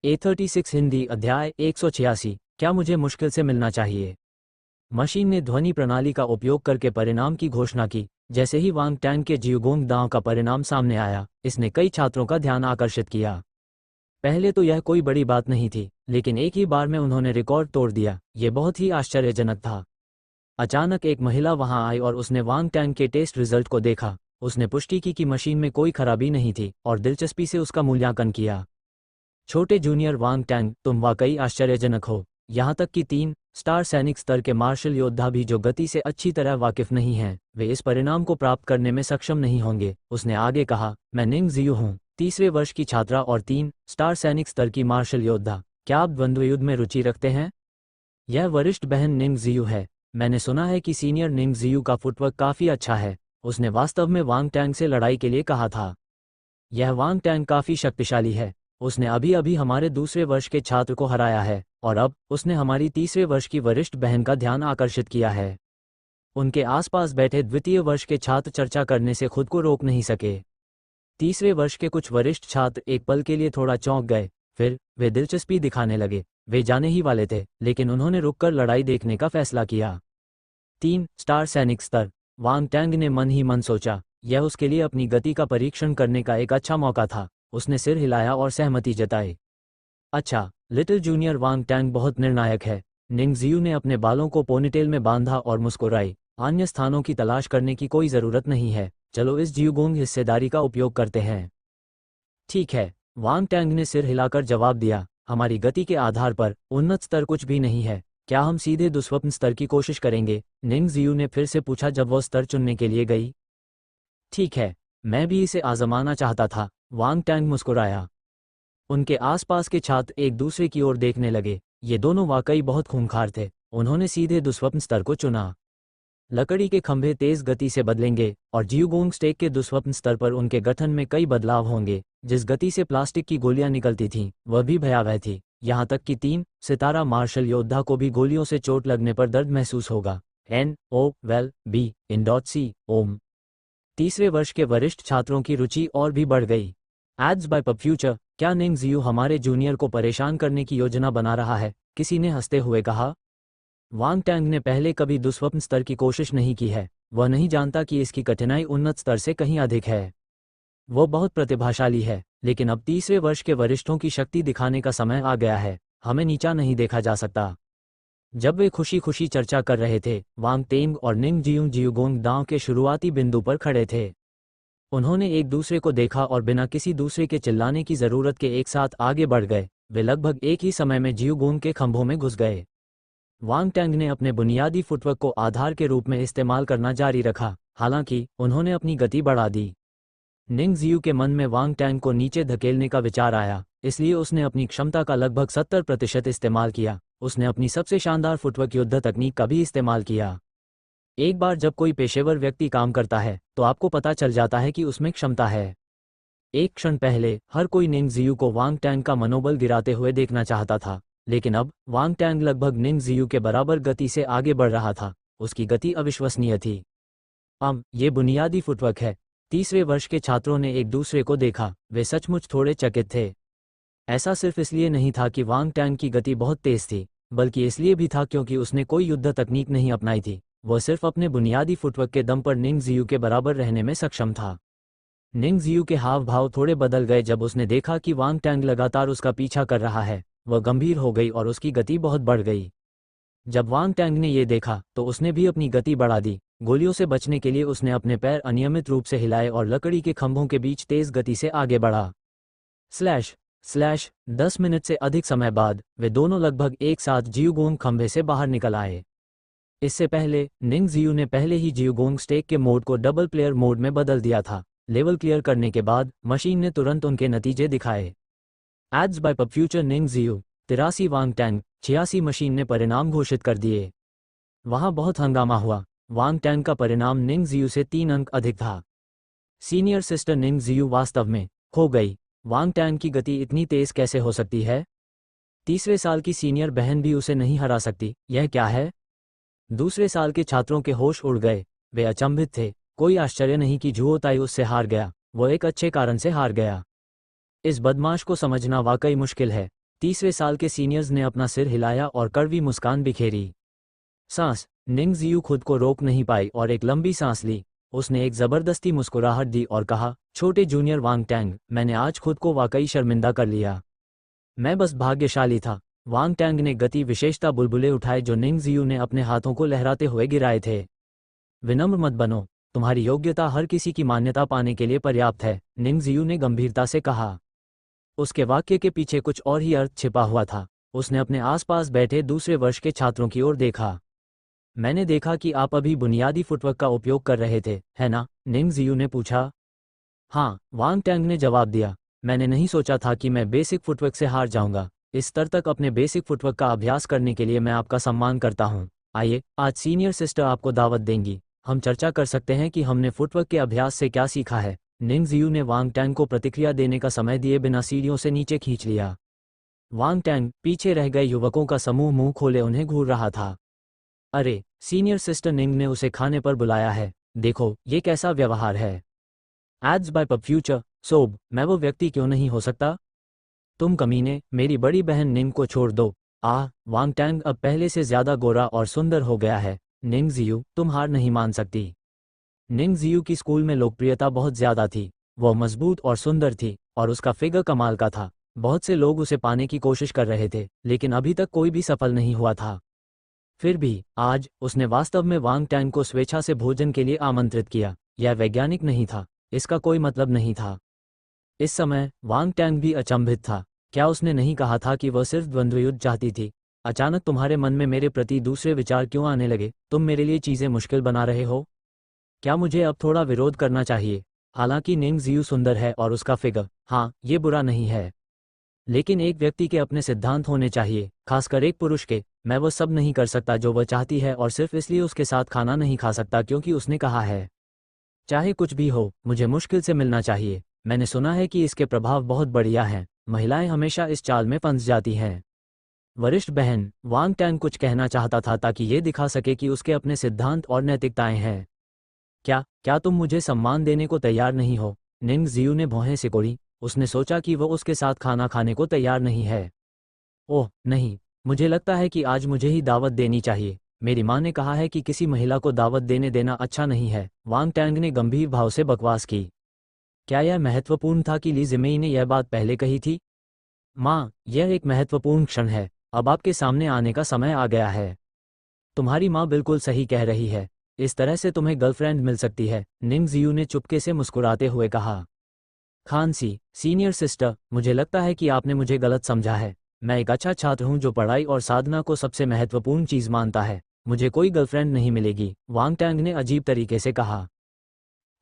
A36 Hindi अध्याय 186। क्या मुझे मुश्किल से मिलना चाहिए? मशीन ने ध्वनि प्रणाली का उपयोग करके परिणाम की घोषणा की। जैसे ही वांग टैंग के जियोगोंग दांव का परिणाम सामने आया, इसने कई छात्रों का ध्यान आकर्षित किया। पहले तो यह कोई बड़ी बात नहीं थी, लेकिन एक ही बार में उन्होंने रिकॉर्ड तोड़ दिया। ये बहुत ही आश्चर्यजनक था। अचानक एक महिला वहां आई और उसने वांग टैंग के टेस्ट रिजल्ट को देखा। उसने पुष्टि की कि मशीन में कोई खराबी नहीं थी और दिलचस्पी से उसका मूल्यांकन किया। छोटे जूनियर वांग टैंग, तुम वाकई आश्चर्यजनक हो। यहाँ तक कि 3 स्टार सैनिक स्तर के मार्शल योद्धा भी जो गति से अच्छी तरह वाकिफ नहीं हैं, वे इस परिणाम को प्राप्त करने में सक्षम नहीं होंगे। उसने आगे कहा, मैं निंग जियू हूँ, तीसरे वर्ष की छात्रा और 3 स्टार सैनिक स्तर की मार्शल योद्धा। क्या आप द्वंद्वयुद्ध में रुचि रखते हैं? यह वरिष्ठ बहन निंग जियू है। मैंने सुना है कि सीनियर निंग जियू का फुटवर्क काफ़ी अच्छा है। उसने वास्तव में वांग टैंग से लड़ाई के लिए कहा था। यह वांग टैंग काफ़ी शक्तिशाली है। उसने अभी अभी हमारे दूसरे वर्ष के छात्र को हराया है और अब उसने हमारी तीसरे वर्ष की वरिष्ठ बहन का ध्यान आकर्षित किया है। उनके आसपास बैठे द्वितीय वर्ष के छात्र चर्चा करने से खुद को रोक नहीं सके। तीसरे वर्ष के कुछ वरिष्ठ छात्र एक पल के लिए थोड़ा चौंक गए, फिर वे दिलचस्पी दिखाने लगे। वे जाने ही वाले थे, लेकिन उन्होंने रुककर लड़ाई देखने का फैसला किया। 3 स्टार सैनिक स्तर। वांग टैंग ने मन ही मन सोचा, यह उसके लिए अपनी गति का परीक्षण करने का एक अच्छा मौका था। उसने सिर हिलाया और सहमति जताई। अच्छा, लिटिल जूनियर वांग टैंग बहुत निर्णायक है। निंग जियू ने अपने बालों को पोनीटेल में बांधा और मुस्कुराई। अन्य स्थानों की तलाश करने की कोई ज़रूरत नहीं है। चलो इस जियोगोंग हिस्सेदारी का उपयोग करते हैं। ठीक है, वांग टैंग ने सिर हिलाकर जवाब दिया। हमारी गति के आधार पर उन्नत स्तर कुछ भी नहीं है। क्या हम सीधे दुस्वप्न स्तर की कोशिश करेंगे? निंग जियू ने फिर से पूछा जब वो स्तर चुनने के लिए गई। ठीक है, मैं भी इसे आजमाना चाहता था। वांग टैंग मुस्कुराया। उनके आसपास के छात्र एक दूसरे की ओर देखने लगे। ये दोनों वाकई बहुत खूंखार थे। उन्होंने सीधे दुस्वप्न स्तर को चुना। लकड़ी के खंभे तेज गति से बदलेंगे और जियोगोंग स्टेक के दुस्वप्न स्तर पर उनके गठन में कई बदलाव होंगे। जिस गति से प्लास्टिक की गोलियां निकलती थीं, वह भी भयावह थी। यहाँ तक कि 3 सितारा मार्शल योद्धा को भी गोलियों से चोट लगने पर दर्द महसूस होगा। NOVEL-B ओम। तीसरे वर्ष के वरिष्ठ छात्रों की रुचि और भी बढ़ गई। एड्स बाय पब फ्यूचर, क्या निंग जियू हमारे जूनियर को परेशान करने की योजना बना रहा है? किसी ने हंसते हुए कहा। वांग टैंग ने पहले कभी दुस्वप्न स्तर की कोशिश नहीं की है। वह नहीं जानता कि इसकी कठिनाई उन्नत स्तर से कहीं अधिक है। वो बहुत प्रतिभाशाली है, लेकिन अब तीसरे वर्ष के वरिष्ठों की शक्ति दिखाने का समय आ गया है। हमें नीचा नहीं देखा जा सकता। जब वे खुशी खुशी चर्चा कर रहे थे, वांग टेंग और निंग जियू जियोगोंग दांव के शुरुआती बिंदु पर खड़े थे। उन्होंने एक दूसरे को देखा और बिना किसी दूसरे के चिल्लाने की जरूरत के एक साथ आगे बढ़ गए। वे लगभग एक ही समय में जियोगोंग के खंभों में घुस गए। वांग टैंग ने अपने बुनियादी फुटवर्क को आधार के रूप में इस्तेमाल करना जारी रखा, हालांकि उन्होंने अपनी गति बढ़ा दी। निंग जियू के मन में वांग टैंग को नीचे धकेलने का विचार आया, इसलिए उसने अपनी क्षमता का लगभग 70% इस्तेमाल किया। उसने अपनी सबसे शानदार फुटवर्क युद्ध तकनीक का भी इस्तेमाल किया। एक बार जब कोई पेशेवर व्यक्ति काम करता है, तो आपको पता चल जाता है कि उसमें क्षमता है। एक क्षण पहले हर कोई निंग जियू को वांग टैंग का मनोबल गिराते हुए देखना चाहता था, लेकिन अब वांग टैंग लगभग निंग जियू के बराबर गति से आगे बढ़ रहा था। उसकी गति अविश्वसनीय थी। ये बुनियादी फुटवर्क है। तीसरे वर्ष के छात्रों ने एक दूसरे को देखा। वे सचमुच थोड़े चकित थे। ऐसा सिर्फ इसलिए नहीं था कि वांग टैंग की गति बहुत तेज थी, बल्कि इसलिए भी था क्योंकि उसने कोई युद्ध तकनीक नहीं अपनाई थी। वह सिर्फ अपने बुनियादी फुटवर्क के दम पर निंग जियू के बराबर रहने में सक्षम था। निंग जियू के हाव भाव थोड़े बदल गए जब उसने देखा कि वांग टैंग लगातार उसका पीछा कर रहा है। वह गंभीर हो गई और उसकी गति बहुत बढ़ गई। जब वांग टैंग ने ये देखा, तो उसने भी अपनी गति बढ़ा दी। गोलियों से बचने के लिए उसने अपने पैर अनियमित रूप से हिलाए और लकड़ी के खंभों के बीच तेज गति से आगे बढ़ा। / 10 मिनट से अधिक समय बाद वे दोनों लगभग एक साथ जियोगोंग खंभे से बाहर निकल आए। इससे पहले निंग जियू ने पहले ही जियोगोंग स्टेक के मोड को डबल प्लेयर मोड में बदल दिया था। लेवल क्लियर करने के बाद मशीन ने तुरंत उनके नतीजे दिखाए। Ads by pub future Ning जियू 83, Wang Tang 86। Machine ने परिणाम घोषित कर दिए। वहां बहुत हंगामा हुआ। वांग टैंग का परिणाम निंग जियू से 3 अंक अधिक था। सीनियर सिस्टर निंग जियू वास्तव में खो गई। वांग टैंग की गति इतनी तेज कैसे हो सकती है? तीसरे साल की सीनियर बहन भी उसे नहीं हरा सकती। यह क्या है? दूसरे साल के छात्रों के होश उड़ गए। वे अचंभित थे। कोई आश्चर्य नहीं कि झुओ ताई उससे हार गया। वो एक अच्छे कारण से हार गया। इस बदमाश को समझना वाकई मुश्किल है। तीसरे साल के सीनियर्स ने अपना सिर हिलाया और कड़वी मुस्कान बिखेरी। सांस। निंग जियू खुद को रोक नहीं पाई और एक लंबी सांस ली। उसने एक जबरदस्ती मुस्कुराहट दी और कहा, छोटे जूनियर वांग टैंग, मैंने आज खुद को वाकई शर्मिंदा कर लिया। मैं बस भाग्यशाली था। वांग टैंग ने गति विशेषता बुलबुले उठाए जो निंग जियू ने अपने हाथों को लहराते हुए गिराए थे। विनम्र मत बनो, तुम्हारी योग्यता हर किसी की मान्यता पाने के लिए पर्याप्त है, निंग जियू ने गंभीरता से कहा। उसके वाक्य के पीछे कुछ और ही अर्थ छिपा हुआ था। उसने अपने आसपास बैठे दूसरे वर्ष के छात्रों की ओर देखा। मैंने देखा कि आप अभी बुनियादी फुटवर्क का उपयोग कर रहे थे, है ना? निंग जियू ने पूछा। हाँ, वांग टैंग ने जवाब दिया। मैंने नहीं सोचा था कि मैं बेसिक फुटवर्क से हार जाऊंगा। इस स्तर तक अपने बेसिक फुटवर्क का अभ्यास करने के लिए मैं आपका सम्मान करता हूँ। आइए, आज सीनियर सिस्टर आपको दावत देंगी। हम चर्चा कर सकते हैं कि हमने फुटवर्क के अभ्यास से क्या सीखा है। निंग जियू ने वांग टैंग को प्रतिक्रिया देने का समय दिए बिना सीढ़ियों से नीचे खींच लिया। वांग टैंग, पीछे रह गए युवकों का समूह मुंह खोले उन्हें घूर रहा था। अरे, सीनियर सिस्टर निंग ने उसे खाने पर बुलाया है। देखो, ये कैसा व्यवहार है। Ads by pub future. सोब, मैं वो व्यक्ति क्यों नहीं हो सकता? तुम कमीने, मेरी बड़ी बहन निंग को छोड़ दो। वांग टैंग अब पहले से ज्यादा गोरा और सुंदर हो गया है। निंग जियू, तुम हार नहीं मान सकती। निंग जियू की स्कूल में लोकप्रियता बहुत ज्यादा थी। वह मजबूत और सुंदर थी और उसका फिगर कमाल का था। बहुत से लोग उसे पाने की कोशिश कर रहे थे, लेकिन अभी तक कोई भी सफल नहीं हुआ था। फिर भी आज उसने वास्तव में वांग टैंग को स्वेच्छा से भोजन के लिए आमंत्रित किया। यह वैज्ञानिक नहीं था, इसका कोई मतलब नहीं था। इस समय वांग टैंग भी अचंभित था। क्या उसने नहीं कहा था कि वह सिर्फ द्वंद्वयुद्ध चाहती थी? अचानक तुम्हारे मन में मेरे प्रति दूसरे विचार क्यों आने लगे? तुम मेरे लिए चीजें मुश्किल बना रहे हो। क्या मुझे अब थोड़ा विरोध करना चाहिए? हालांकि निंग जियू सुंदर है और उसका फिगर, हाँ, ये बुरा नहीं है। लेकिन एक व्यक्ति के अपने सिद्धांत होने चाहिए, खासकर एक पुरुष के। मैं वो सब नहीं कर सकता जो वह चाहती है और सिर्फ इसलिए उसके साथ खाना नहीं खा सकता क्योंकि उसने कहा है। चाहे कुछ भी हो, मुझे मुश्किल से मिलना चाहिए। मैंने सुना है कि इसके प्रभाव बहुत बढ़िया हैं। महिलाएं हमेशा इस चाल में फंस जाती हैं। वरिष्ठ बहन, वांग टैंग कुछ कहना चाहता था ताकि ये दिखा सके कि उसके अपने सिद्धांत और नैतिकताएं हैं। क्या तुम मुझे सम्मान देने को तैयार नहीं हो? निंग जियू ने भौहें सिकोड़ी। उसने सोचा कि वह उसके साथ खाना खाने को तैयार नहीं है। ओह नहीं, मुझे लगता है कि आज मुझे ही दावत देनी चाहिए। मेरी माँ ने कहा है कि किसी महिला को दावत देना अच्छा नहीं है। वांग टैंग ने गंभीर भाव से बकवास की। क्या यह महत्वपूर्ण था कि ली जिमेई ने यह बात पहले कही थी? माँ, यह एक महत्वपूर्ण क्षण है। अब आपके सामने आने का समय आ गया है। तुम्हारी माँ बिल्कुल सही कह रही है। इस तरह से तुम्हें गर्लफ्रेंड मिल सकती है, निंग जियू ने चुपके से मुस्कुराते हुए कहा। खानसी, सीनियर सिस्टर, मुझे लगता है कि आपने मुझे गलत समझा है। मैं एक अच्छा छात्र हूं जो पढ़ाई और साधना को सबसे महत्वपूर्ण चीज मानता है। मुझे कोई गर्लफ्रेंड नहीं मिलेगी, वांग टैंग ने अजीब तरीके से कहा।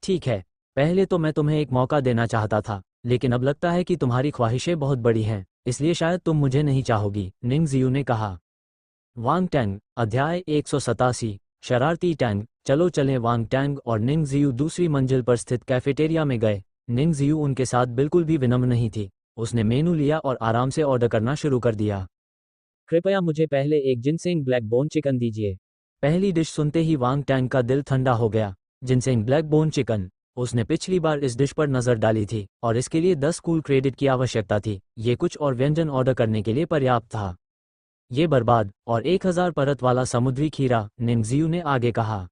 ठीक है, पहले तो मैं तुम्हें एक मौका देना चाहता था, लेकिन अब लगता है कि तुम्हारी ख्वाहिशें बहुत बड़ी हैं, इसलिए शायद तुम मुझे नहीं चाहोगी, निंग जियू ने कहा। वांग टैंग, अध्याय 187, शरारती टैंग। चलो चलें। वांग टैंग और निंग जियू दूसरी मंजिल पर स्थित कैफेटेरिया में गए। निंग जियू उनके साथ बिल्कुल भी विनम्र नहीं थी। उसने मेनू लिया और आराम से ऑर्डर करना शुरू कर दिया। कृपया मुझे पहले एक जिनसेंग ब्लैक बोन चिकन दीजिए। पहली डिश सुनते ही वांग टैंग का दिल ठंडा हो गया। Ginseng black bone chicken. उसने पिछली बार इस डिश पर नजर डाली थी और इसके लिए 10 कूल क्रेडिट की आवश्यकता थी। ये कुछ और व्यंजन ऑर्डर करने के लिए पर्याप्त था। ये बर्बाद और 1000 परत वाला समुद्री खीरा, निंग जियू ने आगे कहा।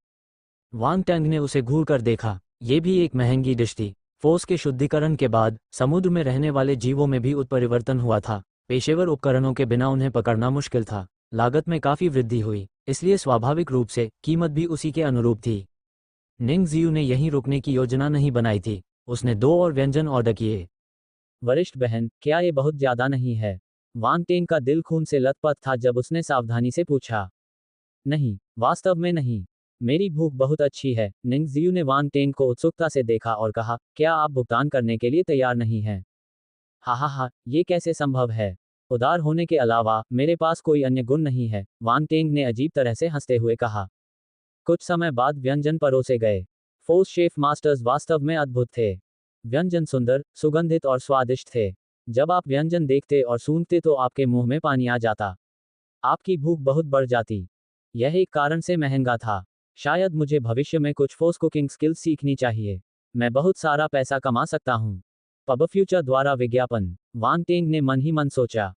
वांग टैंग ने उसे घूर कर देखा। ये भी एक महंगी डिश थी। फोर्स के शुद्धिकरण के बाद समुद्र में रहने वाले जीवों में भी उत्परिवर्तन हुआ था। पेशेवर उपकरणों के बिना उन्हें पकड़ना मुश्किल था। लागत में काफी वृद्धि हुई, इसलिए स्वाभाविक रूप से कीमत भी उसी के अनुरूप थी। निंग जियू ने यहीं रुकने की योजना नहीं बनाई थी। उसने 2 और व्यंजन ऑर्डर किए। वरिष्ठ बहन, क्या ये बहुत ज्यादा नहीं है? वांग टैंग का दिल खून से लथपथ था जब उसने सावधानी से पूछा। नहीं, वास्तव में नहीं। मेरी भूख बहुत अच्छी है। निंग जियू ने वांग टैंग को उत्सुकता से देखा और कहा, क्या आप भुगतान करने के लिए तैयार नहीं हैं? हा, ये कैसे संभव है? उदार होने के अलावा मेरे पास कोई अन्य गुण नहीं है, वांग टैंग ने अजीब तरह से हंसते हुए कहा। कुछ समय बाद व्यंजन परोसे गए। फोर्स शेफ मास्टर्स वास्तव में अद्भुत थे। व्यंजन सुंदर, सुगंधित और स्वादिष्ट थे। जब आप व्यंजन देखते और सूंघते तो आपके मुंह में पानी आ जाता। आपकी भूख बहुत बढ़ जाती। यह एक कारण से महंगा था। शायद मुझे भविष्य में कुछ फोर्स कुकिंग स्किल्स सीखनी चाहिए। मैं बहुत सारा पैसा कमा सकता हूँ। पब फ्यूचर द्वारा विज्ञापन। वांग टैंग ने मन ही मन सोचा।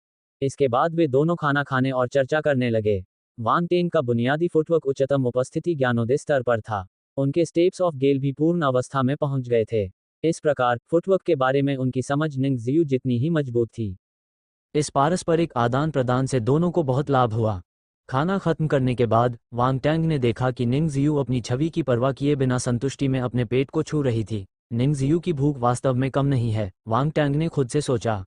इसके बाद वे दोनों खाना खाने और चर्चा करने लगे। वांग टेन का बुनियादी फुटवर्क उच्चतम उपस्थिति ज्ञानोदय स्तर पर था। उनके स्टेप्स ऑफ गेल भी पूर्ण अवस्था में पहुंच गए थे। इस प्रकार फुटवर्क के बारे में उनकी समझ निंग जियू जितनी ही मजबूत थी। इस पारस्परिक आदान प्रदान से दोनों को बहुत लाभ हुआ। खाना खत्म करने के बाद वांग टैंग ने देखा कि निंग जियू अपनी छवि की परवाह किए बिना संतुष्टि में अपने पेट को छू रही थी। निंग जियू की भूख वास्तव में कम नहीं है, वांग टैंग ने खुद से सोचा।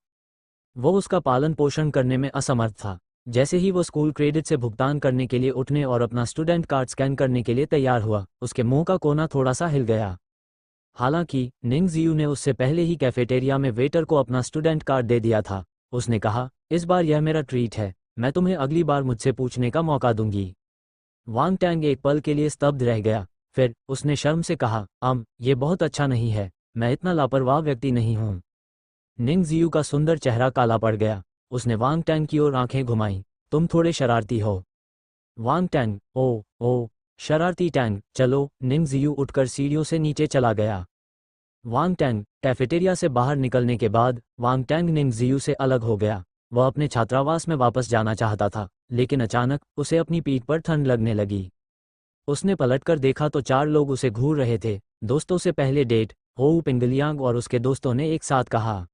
वो उसका पालन पोषण करने में असमर्थ था। जैसे ही वो स्कूल क्रेडिट से भुगतान करने के लिए उठने और अपना स्टूडेंट कार्ड स्कैन करने के लिए तैयार हुआ, उसके मुंह का कोना थोड़ा सा हिल गया। हालांकि निंग जियू ने उससे पहले ही कैफेटेरिया में वेटर को अपना स्टूडेंट कार्ड दे दिया था। उसने कहा, इस बार यह मेरा ट्रीट है, मैं तुम्हें अगली बार मुझसे पूछने का मौका दूंगी। वांग टैंग एक पल के लिए स्तब्ध रह गया, फिर उसने शर्म से कहा, ये बहुत अच्छा नहीं है, मैं इतना लापरवाह व्यक्ति नहीं हूं। निंग जियू का सुंदर चेहरा काला पड़ गया। उसने वांग टैंग की ओर आंखें घुमाईं। तुम थोड़े शरारती हो। वांग टैंग, ओ शरारती टैंग, चलो। निंग जियू उठकर सीढ़ियों से नीचे चला गया। वांग टैंग कैफेटेरिया से बाहर निकलने के बाद वांग टैंग निंग जियू से अलग हो गया। वह अपने छात्रावास में वापस जाना चाहता था, लेकिन अचानक उसे अपनी पीठ पर ठंड लगने लगी। उसने पलटकर देखा तो 4 लोग उसे घूर रहे थे। दोस्तों से पहले डेट, होऊ पिंगलियांग और उसके दोस्तों ने एक साथ कहा,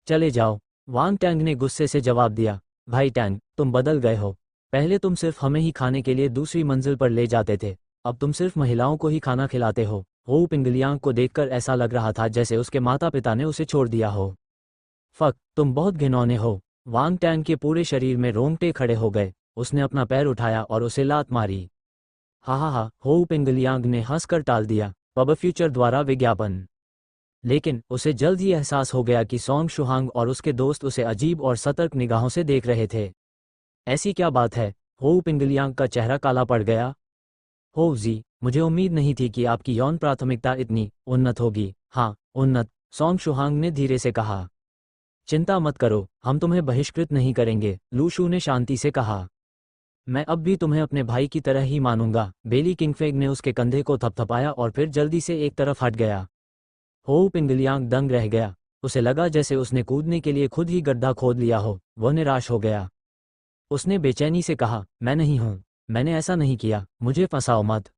चले जाओ। वांग टैंग ने गुस्से से जवाब दिया, भाई टैंग, तुम बदल गए हो। पहले तुम सिर्फ हमें ही खाने के लिए दूसरी मंजिल पर ले जाते थे, अब तुम सिर्फ महिलाओं को ही खाना खिलाते हो। होऊ पिंगलियांग को देखकर ऐसा लग रहा था जैसे उसके माता पिता ने उसे छोड़ दिया हो। फक, तुम बहुत घिनौने हो। वांग टैंग के पूरे शरीर में रोंगटे खड़े हो गए। उसने अपना पैर उठाया और उसे लात मारी। हा, होऊ पिंगलियांग ने हंसकर टाल दिया। पब फ्यूचर द्वारा विज्ञापन। लेकिन उसे जल्द ही एहसास हो गया कि सोंग शुहांग और उसके दोस्त उसे अजीब और सतर्क निगाहों से देख रहे थे। ऐसी क्या बात है? होऊ पिंगलियांग का चेहरा काला पड़ गया। हो जी, मुझे उम्मीद नहीं थी कि आपकी यौन प्राथमिकता इतनी उन्नत होगी। हाँ, उन्नत, सोंग शुहांग ने धीरे से कहा। चिंता मत करो, हम तुम्हें बहिष्कृत नहीं करेंगे, लू शू ने शांति से कहा। मैं अब भी तुम्हें अपने भाई की तरह ही मानूंगा। बेली किंगफेग ने उसके कंधे को थपथपाया और फिर जल्दी से एक तरफ हट गया। होऊ पिंगलियांग दंग रह गया। उसे लगा जैसे उसने कूदने के लिए खुद ही गड्ढा खोद लिया हो। वह निराश हो गया। उसने बेचैनी से कहा, मैं नहीं हूं, मैंने ऐसा नहीं किया, मुझे फंसाओ मत।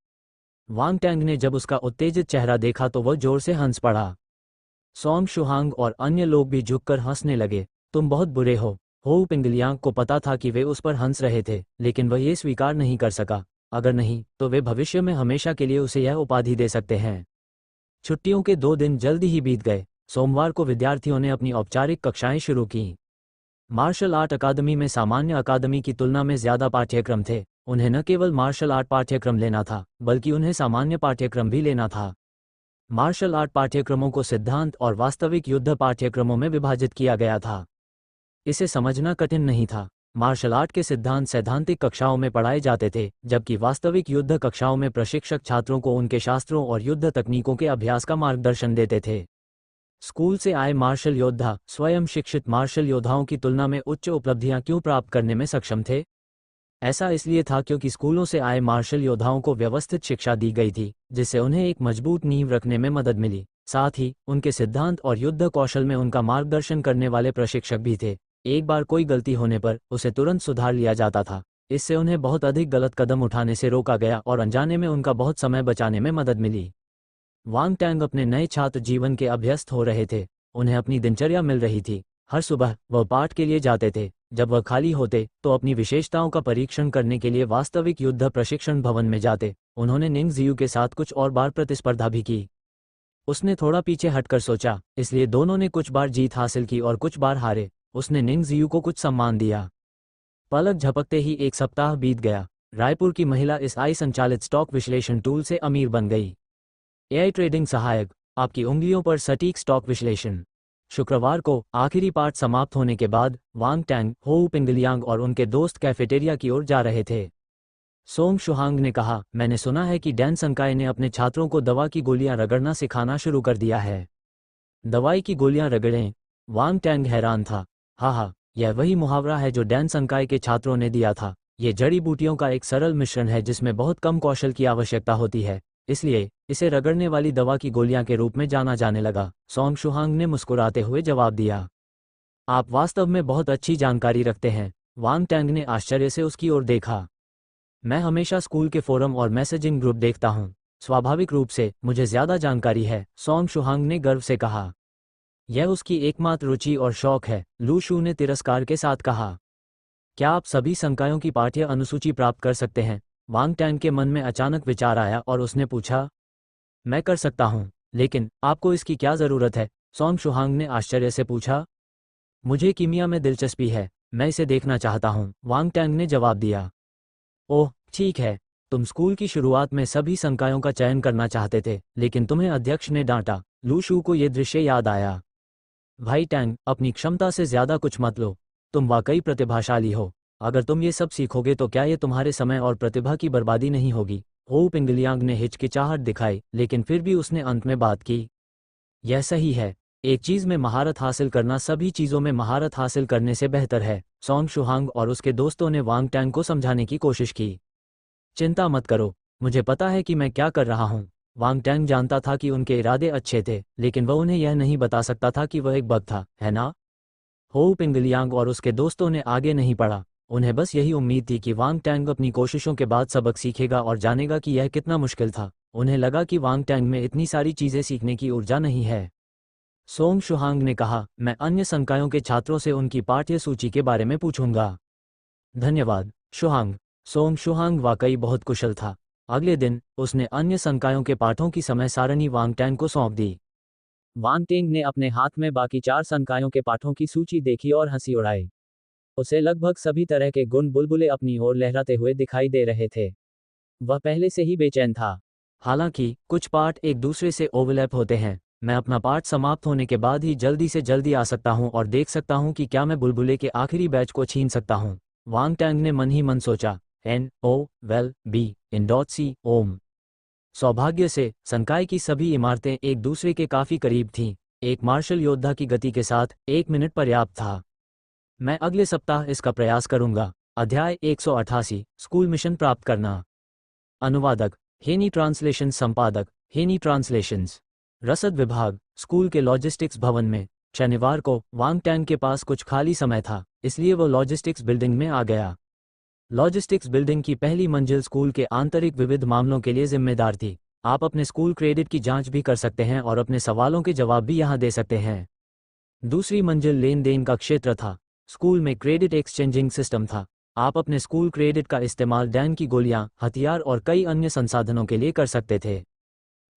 वांग टैंग ने जब उसका उत्तेजित चेहरा देखा तो वह जोर से हंस पड़ा। सोंग शुहांग और अन्य लोग भी झुककर हंसने लगे। तुम बहुत बुरे हो। होऊ पिंगलियांग को पता था कि वे उस पर हंस रहे थे, लेकिन वह ये स्वीकार नहीं कर सका। अगर नहीं, तो वे भविष्य में हमेशा के लिए उसे यह उपाधि दे सकते हैं। छुट्टियों के 2 दिन जल्दी ही बीत गए। सोमवार को विद्यार्थियों ने अपनी औपचारिक कक्षाएं शुरू की। मार्शल आर्ट अकादमी में सामान्य अकादमी की तुलना में ज्यादा पाठ्यक्रम थे। उन्हें न केवल मार्शल आर्ट पाठ्यक्रम लेना था, बल्कि उन्हें सामान्य पाठ्यक्रम भी लेना था। मार्शल आर्ट पाठ्यक्रमों को सिद्धांत और वास्तविक युद्ध पाठ्यक्रमों में विभाजित किया गया था। इसे समझना कठिन नहीं था। मार्शल आर्ट के सिद्धांत सैद्धांतिक कक्षाओं में पढ़ाए जाते थे, जबकि वास्तविक युद्ध कक्षाओं में प्रशिक्षक छात्रों को उनके शास्त्रों और युद्ध तकनीकों के अभ्यास का मार्गदर्शन देते थे। स्कूल से आए मार्शल योद्धा स्वयं शिक्षित मार्शल योद्धाओं की तुलना में उच्च उपलब्धियां क्यों प्राप्त करने में सक्षम थे? ऐसा इसलिए था क्योंकि स्कूलों से आए मार्शल योद्धाओं को व्यवस्थित शिक्षा दी गई थी, जिससे उन्हें एक मजबूत नींव रखने में मदद मिली। साथ ही उनके सिद्धांत और युद्ध कौशल में उनका मार्गदर्शन करने वाले प्रशिक्षक भी थे। एक बार कोई गलती होने पर उसे तुरंत सुधार लिया जाता था। इससे उन्हें बहुत अधिक गलत कदम उठाने से रोका गया और अनजाने में उनका बहुत समय बचाने में मदद मिली। वांग टैंग अपने नए छात्र जीवन के अभ्यस्त हो रहे थे। उन्हें अपनी दिनचर्या मिल रही थी। हर सुबह वह पाठ के लिए जाते थे। जब वह खाली होते तो अपनी विशेषताओं का परीक्षण करने के लिए वास्तविक युद्ध प्रशिक्षण भवन में जाते। उन्होंने निंग जियू के साथ कुछ और बार प्रतिस्पर्धा भी की। उसने थोड़ा पीछे हटकर सोचा, इसलिए दोनों ने कुछ बार जीत हासिल की और कुछ बार हारे। उसने निंग जियू को कुछ सम्मान दिया। पलक झपकते ही 1 सप्ताह बीत गया। रायपुर की महिला इस AI संचालित स्टॉक विश्लेषण टूल से अमीर बन गई। AI ट्रेडिंग सहायक, आपकी उंगलियों पर सटीक स्टॉक विश्लेषण। शुक्रवार को आखिरी पाठ समाप्त होने के बाद वांग टैंग, होऊ पिंगलियांग और उनके दोस्त कैफेटेरिया की ओर जा रहे थे। सोंग शुहांग ने कहा, मैंने सुना है कि डैन संकाय ने अपने छात्रों को दवा की गोलियां रगड़ना सिखाना शुरू कर दिया है। दवाई की गोलियां रगड़ें? वांग टैंग हैरान था। हाँ, यह वही मुहावरा है जो डैन संकाय के छात्रों ने दिया था। ये जड़ी बूटियों का एक सरल मिश्रण है जिसमें बहुत कम कौशल की आवश्यकता होती है, इसलिए इसे रगड़ने वाली दवा की गोलियां के रूप में जाना जाने लगा। सोंग शुहांग ने मुस्कुराते हुए जवाब दिया। आप वास्तव में बहुत अच्छी जानकारी रखते हैं। वांग टैंग ने आश्चर्य से उसकी ओर देखा। मैं हमेशा स्कूल के फोरम और मैसेजिंग ग्रुप देखता हूँ। स्वाभाविक रूप से मुझे ज्यादा जानकारी है, सोंग शुहांग ने गर्व से कहा। यह उसकी एकमात्र रुचि और शौक है, लू शू ने तिरस्कार के साथ कहा। क्या आप सभी संकायों की पाठ्य अनुसूची प्राप्त कर सकते हैं? वांग टैंग के मन में अचानक विचार आया और उसने पूछा। मैं कर सकता हूँ, लेकिन आपको इसकी क्या ज़रूरत है? सोंग शुहांग ने आश्चर्य से पूछा। मुझे कीमिया में दिलचस्पी है, मैं इसे देखना चाहता हूँ, वांग टैंग ने जवाब दिया। ओह ठीक है, तुम स्कूल की शुरुआत में सभी संकायों का चयन करना चाहते थे, लेकिन तुम्हें अध्यक्ष ने डांटा। लू शू को यह दृश्य याद आया। भाई टैंग, अपनी क्षमता से ज्यादा कुछ मत लो। तुम वाकई प्रतिभाशाली हो। अगर तुम ये सब सीखोगे तो क्या ये तुम्हारे समय और प्रतिभा की बर्बादी नहीं होगी? हो पिंगलियांग ने हिचकिचाहट दिखाई, लेकिन फिर भी उसने अंत में बात की। यह सही है। एक चीज में महारत हासिल करना सभी चीजों में महारत हासिल करने से बेहतर है। सोंग शुहांग और उसके दोस्तों ने वांग टैंग को समझाने की कोशिश की। चिंता मत करो, मुझे पता है कि मैं क्या कर रहा हूँ। वांग टैंग जानता था कि उनके इरादे अच्छे थे, लेकिन वह उन्हें यह नहीं बता सकता था कि वह एक बग था, है ना? हो पिंगलियांग और उसके दोस्तों ने आगे नहीं पढ़ा। उन्हें बस यही उम्मीद थी कि वांग टैंग अपनी कोशिशों के बाद सबक सीखेगा और जानेगा कि यह कितना मुश्किल था। उन्हें लगा कि वांग टैंग में इतनी सारी चीजें सीखने की ऊर्जा नहीं है। सोंग शुहांग ने कहा, मैं अन्य संकायों के छात्रों से उनकी पाठ्य सूची के बारे में पूछूंगा। धन्यवाद शुहांग। सोंग शुहांग वाकई बहुत कुशल था। अगले दिन उसने अन्य संकायों के पाठों की समय सारणी वांग टैंग को सौंप दी। वांग टैंग ने अपने हाथ में बाकी 4 संकायों के पाठों की सूची देखी और हंसी उड़ाई। उसे लगभग सभी तरह के गुण बुलबुले अपनी ओर लहराते हुए दिखाई दे रहे थे। वह पहले से ही बेचैन था। हालांकि कुछ पाठ एक दूसरे से ओवरलैप होते हैं। मैं अपना पाठ समाप्त होने के बाद ही जल्दी से जल्दी आ सकता हूं और देख सकता हूं कि क्या मैं बुलबुले के आखिरी बैच को छीन सकता हूं। वांग टैंग ने मन ही मन सोचा। NOVEL-BE ओम। सौभाग्य से संकाय की सभी इमारतें एक दूसरे के काफी करीब थीं। एक मार्शल योद्धा की गति के साथ 1 मिनट पर्याप्त था। मैं अगले सप्ताह इसका प्रयास करूंगा। अध्याय 188 स्कूल मिशन प्राप्त करना। अनुवादक हेनी ट्रांसलेशन। संपादक हेनी ट्रांसलेशंस। रसद विभाग स्कूल के लॉजिस्टिक्स भवन में। शनिवार को वांग टैंग के पास कुछ खाली समय था, इसलिए वो लॉजिस्टिक्स बिल्डिंग में आ गया। लॉजिस्टिक्स बिल्डिंग की पहली मंजिल स्कूल के आंतरिक विविध मामलों के लिए जिम्मेदार थी। आप अपने स्कूल क्रेडिट की जांच भी कर सकते हैं और अपने सवालों के जवाब भी यहां दे सकते हैं। दूसरी मंजिल लेन देन का क्षेत्र था। स्कूल में क्रेडिट एक्सचेंजिंग सिस्टम था। आप अपने स्कूल क्रेडिट का इस्तेमाल डैन की गोलियां, हथियार और कई अन्य संसाधनों के लिए कर सकते थे।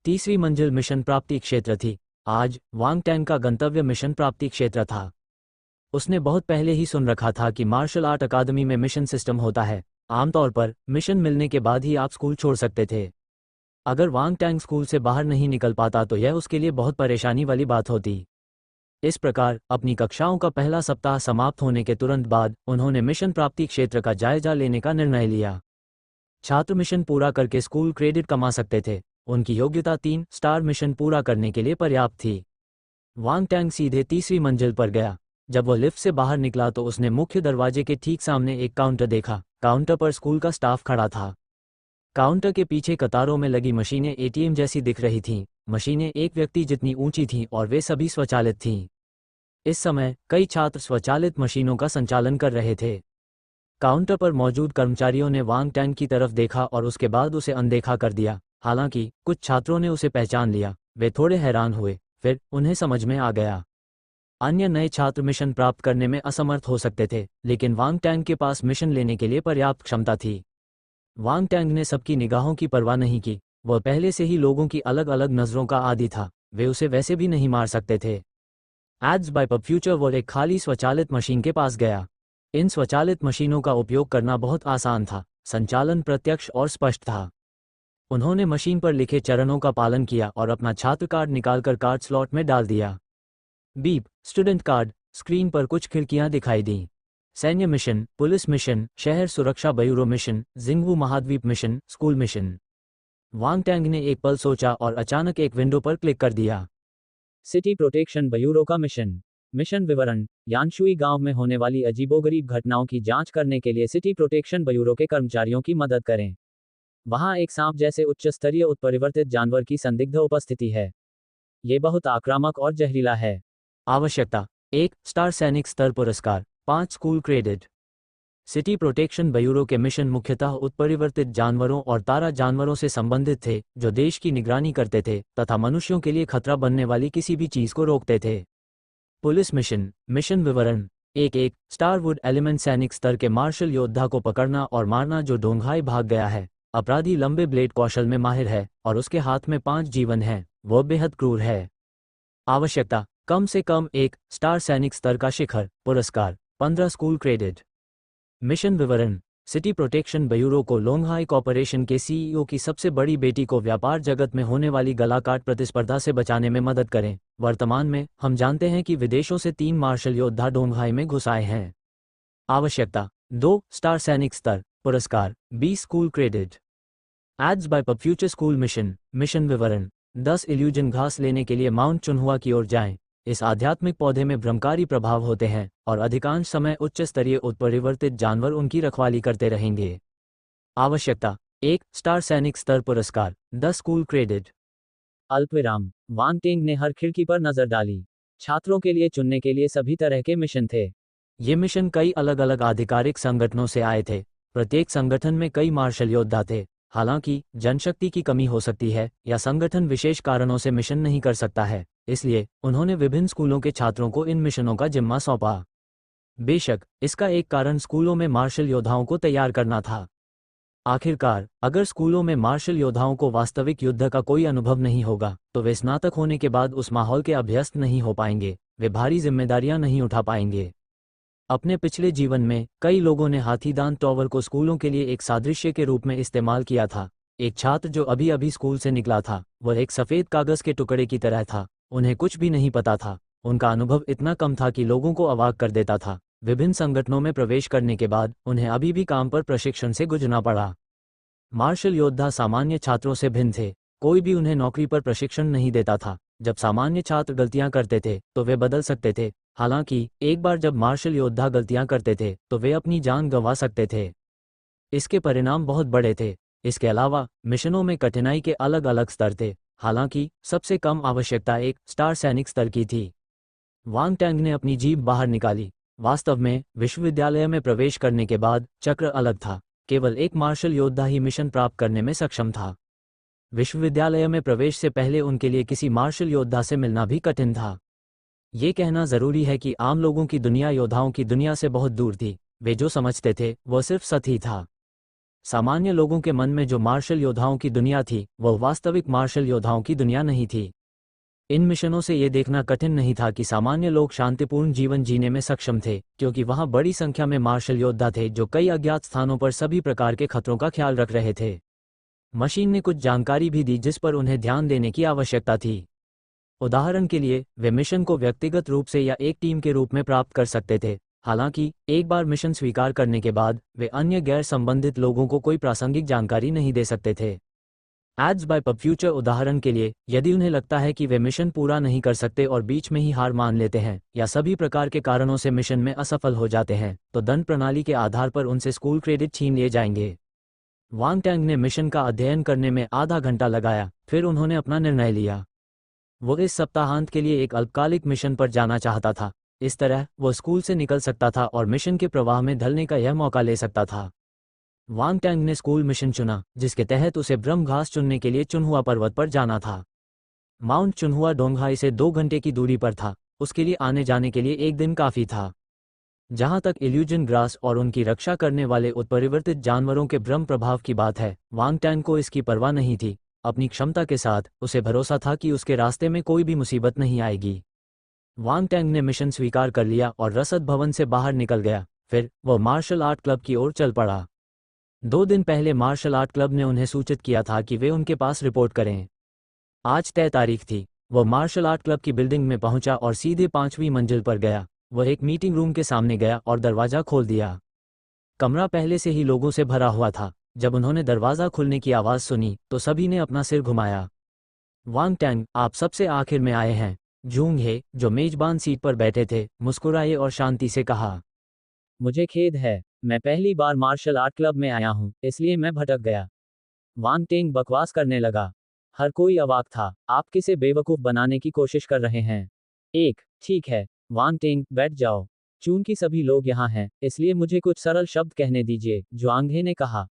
तीसरी मंजिल मिशन प्राप्ति क्षेत्र थी। आज वांग टैंग का गंतव्य मिशन प्राप्ति क्षेत्र था। उसने बहुत पहले ही सुन रखा था कि मार्शल आर्ट अकादमी में मिशन सिस्टम होता है। आमतौर पर मिशन मिलने के बाद ही आप स्कूल छोड़ सकते थे। अगर वांग टैंग स्कूल से बाहर नहीं निकल पाता तो यह उसके लिए बहुत परेशानी वाली बात होती। इस प्रकार अपनी कक्षाओं का पहला सप्ताह समाप्त होने के तुरंत बाद उन्होंने मिशन प्राप्ति क्षेत्र का जायजा लेने का निर्णय लिया। छात्र मिशन पूरा करके स्कूल क्रेडिट कमा सकते थे। उनकी योग्यता 3 स्टार मिशन पूरा करने के लिए पर्याप्त थी। वांग टैंग सीधे तीसरी मंजिल पर गया। जब वह लिफ्ट से बाहर निकला तो उसने मुख्य दरवाजे के ठीक सामने एक काउंटर देखा। काउंटर पर स्कूल का स्टाफ खड़ा था। काउंटर के पीछे कतारों में लगी मशीनें ATM जैसी दिख रही थीं। मशीनें एक व्यक्ति जितनी ऊंची थीं और वे सभी स्वचालित थीं। इस समय कई छात्र स्वचालित मशीनों का संचालन कर रहे थे। काउंटर पर मौजूद कर्मचारियों ने वांग टैंग की तरफ देखा और उसके बाद उसे अनदेखा कर दिया। हालांकि कुछ छात्रों ने उसे पहचान लिया। वे थोड़े हैरान हुए, फिर उन्हें समझ में आ गया। अन्य नए छात्र मिशन प्राप्त करने में असमर्थ हो सकते थे, लेकिन वांग टैंग के पास मिशन लेने के लिए पर्याप्त क्षमता थी। वांग टैंग ने सबकी निगाहों की परवाह नहीं की। वह पहले से ही लोगों की अलग अलग नजरों का आदी था। वे उसे वैसे भी नहीं मार सकते थे। एड्स बाय पब फ्यूचर वो एक खाली स्वचालित मशीन के पास गया। इन स्वचालित मशीनों का उपयोग करना बहुत आसान था। संचालन प्रत्यक्ष और स्पष्ट था। उन्होंने मशीन पर लिखे चरणों का पालन किया और अपना छात्र कार्ड निकालकर कार्ड स्लॉट में डाल दिया। Beep student card. स्क्रीन पर कुछ खिड़कियां दिखाई दीं। सैन्य मिशन, पुलिस मिशन, शहर सुरक्षा ब्यूरो मिशन, जिंगवू महाद्वीप मिशन, स्कूल मिशन। वांग टैंग ने एक पल सोचा और अचानक एक विंडो पर क्लिक कर दिया। सिटी प्रोटेक्शन ब्यूरो का मिशन। मिशन विवरण। यानशुई गांव में होने वाली अजीबोगरीब घटनाओं की जांच करने के लिए सिटी प्रोटेक्शन ब्यूरो के कर्मचारियों की मदद करें। वहां एक सांप जैसे उच्च स्तरीय उत्परिवर्तित जानवर की संदिग्ध उपस्थिति है। ये बहुत आक्रामक और जहरीला है। आवश्यकता। 1 स्टार सैनिक स्तर पुरस्कार, 5 school credit. City protection bureau के मिशन मुख्यतः उत्परिवर्तित जानवरों और तारा जानवरों से संबंधित थे, जो देश की निगरानी करते थे तथा मनुष्यों के लिए खतरा बनने वाली किसी भी चीज को रोकते थे। Police mission. मिशन विवरण। 1 स्टारवुड एलिमेंट सैनिक स्तर के मार्शल योद्धा को पकड़ना और मारना जो डोंघाई भाग गया है। अपराधी लंबे ब्लेड कौशल में माहिर है और उसके हाथ में 5 जीवन हैं, वह बेहद क्रूर है। आवश्यकता, कम से कम 1 स्टार सैनिक स्तर का शिखर, पुरस्कार, 15 स्कूल क्रेडिट। मिशन विवरण। सिटी प्रोटेक्शन ब्यूरो को लोंगहाई कॉर्पोरेशन के सीईओ की सबसे बड़ी बेटी को व्यापार जगत में होने वाली गलाकाट प्रतिस्पर्धा से बचाने में मदद करें। वर्तमान में हम जानते हैं कि विदेशों से 3 मार्शल योद्धा डोंगहाई में घुस आए हैं। आवश्यकता, 2 स्टार सैनिक स्तर, पुरस्कार, 20 school credit. Ads by pub future school mission. Mission विवरण। 10 इल्यूजन घास लेने के लिए माउंट चुनहुआ की ओर जाएं। इस आध्यात्मिक पौधे में भ्रमकारी प्रभाव होते हैं और अधिकांश समय उच्च स्तरीय उत्परिवर्तित जानवर उनकी रखवाली करते रहेंगे। आवश्यकता, 1 स्टार सैनिक स्तर पुरस्कार, 10 स्कूल क्रेडिट। अल्पविराम। वांग टेंग ने हर खिड़की पर नजर डाली। छात्रों के लिए चुनने के लिए सभी तरह के मिशन थे। ये मिशन कई अलग अलग आधिकारिक संगठनों से आए थे। प्रत्येक संगठन में कई मार्शल योद्धा थे। हालांकि जनशक्ति की कमी हो सकती है या संगठन विशेष कारणों से मिशन नहीं कर सकता है, इसलिए उन्होंने विभिन्न स्कूलों के छात्रों को इन मिशनों का जिम्मा सौंपा। बेशक इसका एक कारण स्कूलों में मार्शल योद्धाओं को तैयार करना था। आखिरकार अगर स्कूलों में मार्शल योद्धाओं को वास्तविक युद्ध का कोई अनुभव नहीं होगा तो वे स्नातक होने के बाद उस माहौल के अभ्यस्त नहीं हो पाएंगे, वे भारी जिम्मेदारियां नहीं उठा पाएंगे। अपने पिछले जीवन में कई लोगों ने हाथीदांत टॉवर को स्कूलों के लिए एक सादृश्य के रूप में इस्तेमाल किया था। एक छात्र जो अभी अभी स्कूल से निकला था, वह एक सफ़ेद कागज के टुकड़े की तरह था। उन्हें कुछ भी नहीं पता था। उनका अनुभव इतना कम था कि लोगों को अवाक कर देता था। विभिन्न संगठनों में प्रवेश करने के बाद उन्हें अभी भी काम पर प्रशिक्षण से गुजरना पड़ा। मार्शल योद्धा सामान्य छात्रों से भिन्न थे। कोई भी उन्हें नौकरी पर प्रशिक्षण नहीं देता था। जब सामान्य छात्र गलतियां करते थे तो वे बदल सकते थे। हालांकि एक बार जब मार्शल योद्धा गलतियां करते थे तो वे अपनी जान गंवा सकते थे। इसके परिणाम बहुत बड़े थे। इसके अलावा मिशनों में कठिनाई के अलग अलग स्तर थे। हालांकि सबसे कम आवश्यकता 1 स्टार सैनिक स्तर की थी। वांग टैंग ने अपनी जीभ बाहर निकाली। वास्तव में विश्वविद्यालय में प्रवेश करने के बाद चक्र अलग था। केवल एक मार्शल योद्धा ही मिशन प्राप्त करने में सक्षम था। विश्वविद्यालय में प्रवेश से पहले उनके लिए किसी मार्शल योद्धा से मिलना भी कठिन था। ये कहना जरूरी है कि आम लोगों की दुनिया योद्धाओं की दुनिया से बहुत दूर थी। वे जो समझते थे वह सिर्फ सच ही था। सामान्य लोगों के मन में जो मार्शल योद्धाओं की दुनिया थी वह वास्तविक मार्शल योद्धाओं की दुनिया नहीं थी। इन मिशनों से ये देखना कठिन नहीं था कि सामान्य लोग शांतिपूर्ण जीवन जीने में सक्षम थे, क्योंकि वहां बड़ी संख्या में मार्शल योद्धा थे जो कई अज्ञात स्थानों पर सभी प्रकार के खतरों का ख्याल रख रहे थे। मशीन ने कुछ जानकारी भी दी जिस पर उन्हें ध्यान देने की आवश्यकता थी। उदाहरण के लिए वे मिशन को व्यक्तिगत रूप से या एक टीम के रूप में प्राप्त कर सकते थे। हालांकि एक बार मिशन स्वीकार करने के बाद वे अन्य गैर संबंधित लोगों को कोई प्रासंगिक जानकारी नहीं दे सकते थे। एड्स बाय पब फ्यूचर उदाहरण के लिए, यदि उन्हें लगता है कि वे मिशन पूरा नहीं कर सकते और बीच में ही हार मान लेते हैं या सभी प्रकार के कारणों से मिशन में असफल हो जाते हैं, तो दंड प्रणाली के आधार पर उनसे स्कूल क्रेडिट छीन लिए जाएंगे। वांग टैंग ने मिशन का अध्ययन करने में आधा घंटा लगाया, फिर उन्होंने अपना निर्णय लिया। वो इस सप्ताहांत के लिए एक अल्पकालिक मिशन पर जाना चाहता था। इस तरह वो स्कूल से निकल सकता था और मिशन के प्रवाह में ढलने का यह मौका ले सकता था। वांग टैंग ने स्कूल मिशन चुना, जिसके तहत उसे ब्रह्म घास चुनने के लिए चुनहुआ पर्वत पर जाना था। माउंट चुनहुआ डोंगहाई से 2 घंटे की दूरी पर था। उसके लिए आने जाने के लिए 1 दिन काफी था। जहां तक इल्यूजन ग्रास और उनकी रक्षा करने वाले उत्परिवर्तित जानवरों के ब्रह्म प्रभाव की बात है, वांग टैंग को इसकी परवाह नहीं थी। अपनी क्षमता के साथ उसे भरोसा था कि उसके रास्ते में कोई भी मुसीबत नहीं आएगी। वांग टैंग ने मिशन स्वीकार कर लिया और रसद भवन से बाहर निकल गया। फिर वह मार्शल आर्ट क्लब की ओर चल पड़ा। 2 दिन पहले मार्शल आर्ट क्लब ने उन्हें सूचित किया था कि वे उनके पास रिपोर्ट करें। आज तय तारीख थी। वह मार्शल आर्ट क्लब की बिल्डिंग में पहुंचा और सीधे 5वीं मंजिल पर गया। वह एक मीटिंग रूम के सामने गया और दरवाजा खोल दिया। कमरा पहले से ही लोगों से भरा हुआ था। जब उन्होंने दरवाजा खुलने की आवाज़ सुनी तो सभी ने अपना सिर घुमाया। वांग टैंग, आप सबसे आखिर में आए हैं। जूंग हे, जो मेजबान सीट पर बैठे थे, मुस्कुराए और शांति से कहा, मुझे खेद है, मैं पहली बार मार्शल आर्ट क्लब में आया हूं, इसलिए मैं भटक गया। वांग टैंग बकवास करने लगा। हर कोई अवाक था। आप किसे बेवकूफ़ बनाने की कोशिश कर रहे हैं? ठीक है, वांग टेंग, बैठ जाओ। चूंकि सभी लोग यहाँ हैं, इसलिए मुझे कुछ सरल शब्द कहने दीजिए, जुआंग हे ने कहा।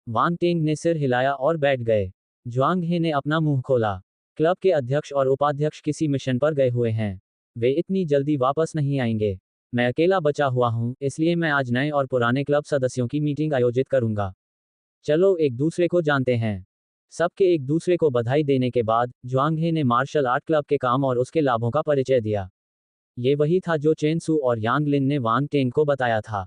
वांग टेंग ने सिर हिलाया और बैठ गए। जुआंग हे ने अपना मुंह खोला। क्लब के अध्यक्ष और उपाध्यक्ष किसी मिशन पर गए हुए हैं। वे इतनी जल्दी वापस नहीं आएंगे। मैं अकेला बचा हुआ हूँ, इसलिए मैं आज नए और पुराने क्लब सदस्यों की मीटिंग आयोजित करूंगा। चलो एक दूसरे को जानते हैं। सबके एक दूसरे को बधाई देने के बाद जुआंग हे ने मार्शल आर्ट क्लब के काम और उसके लाभों का परिचय दिया। ये वही था जो चेन सू और यांग लिन ने वांग टेंग को बताया था।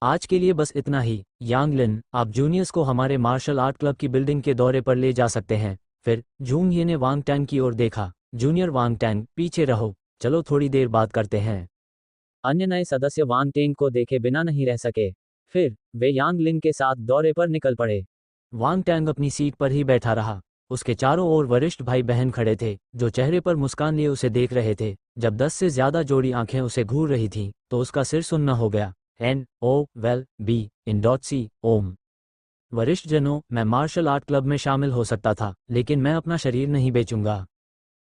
आज के लिए बस इतना ही। यांग लिन, आप जूनियर्स को हमारे मार्शल आर्ट क्लब की बिल्डिंग के दौरे पर ले जा सकते हैं। फिर जूंग ये ने वांग टैंग की ओर देखा। जूनियर वांग टैंग, पीछे रहो, चलो थोड़ी देर बात करते हैं। अन्य नए सदस्य वांग टेंग को देखे बिना नहीं रह सके। फिर वे यांग लिन के साथ दौरे पर निकल पड़े। वांग टैंग अपनी सीट पर ही बैठा रहा। उसके चारों ओर वरिष्ठ भाई बहन खड़े थे, जो चेहरे पर मुस्कान लिए उसे देख रहे थे। जब 10 से ज्यादा जोड़ी आंखें उसे घूर रही थीं, तो उसका सिर सुन्ना हो गया। NOVEL-B ओम। वरिष्ठ जनों, मैं मार्शल आर्ट क्लब में शामिल हो सकता था, लेकिन मैं अपना शरीर नहीं बेचूंगा।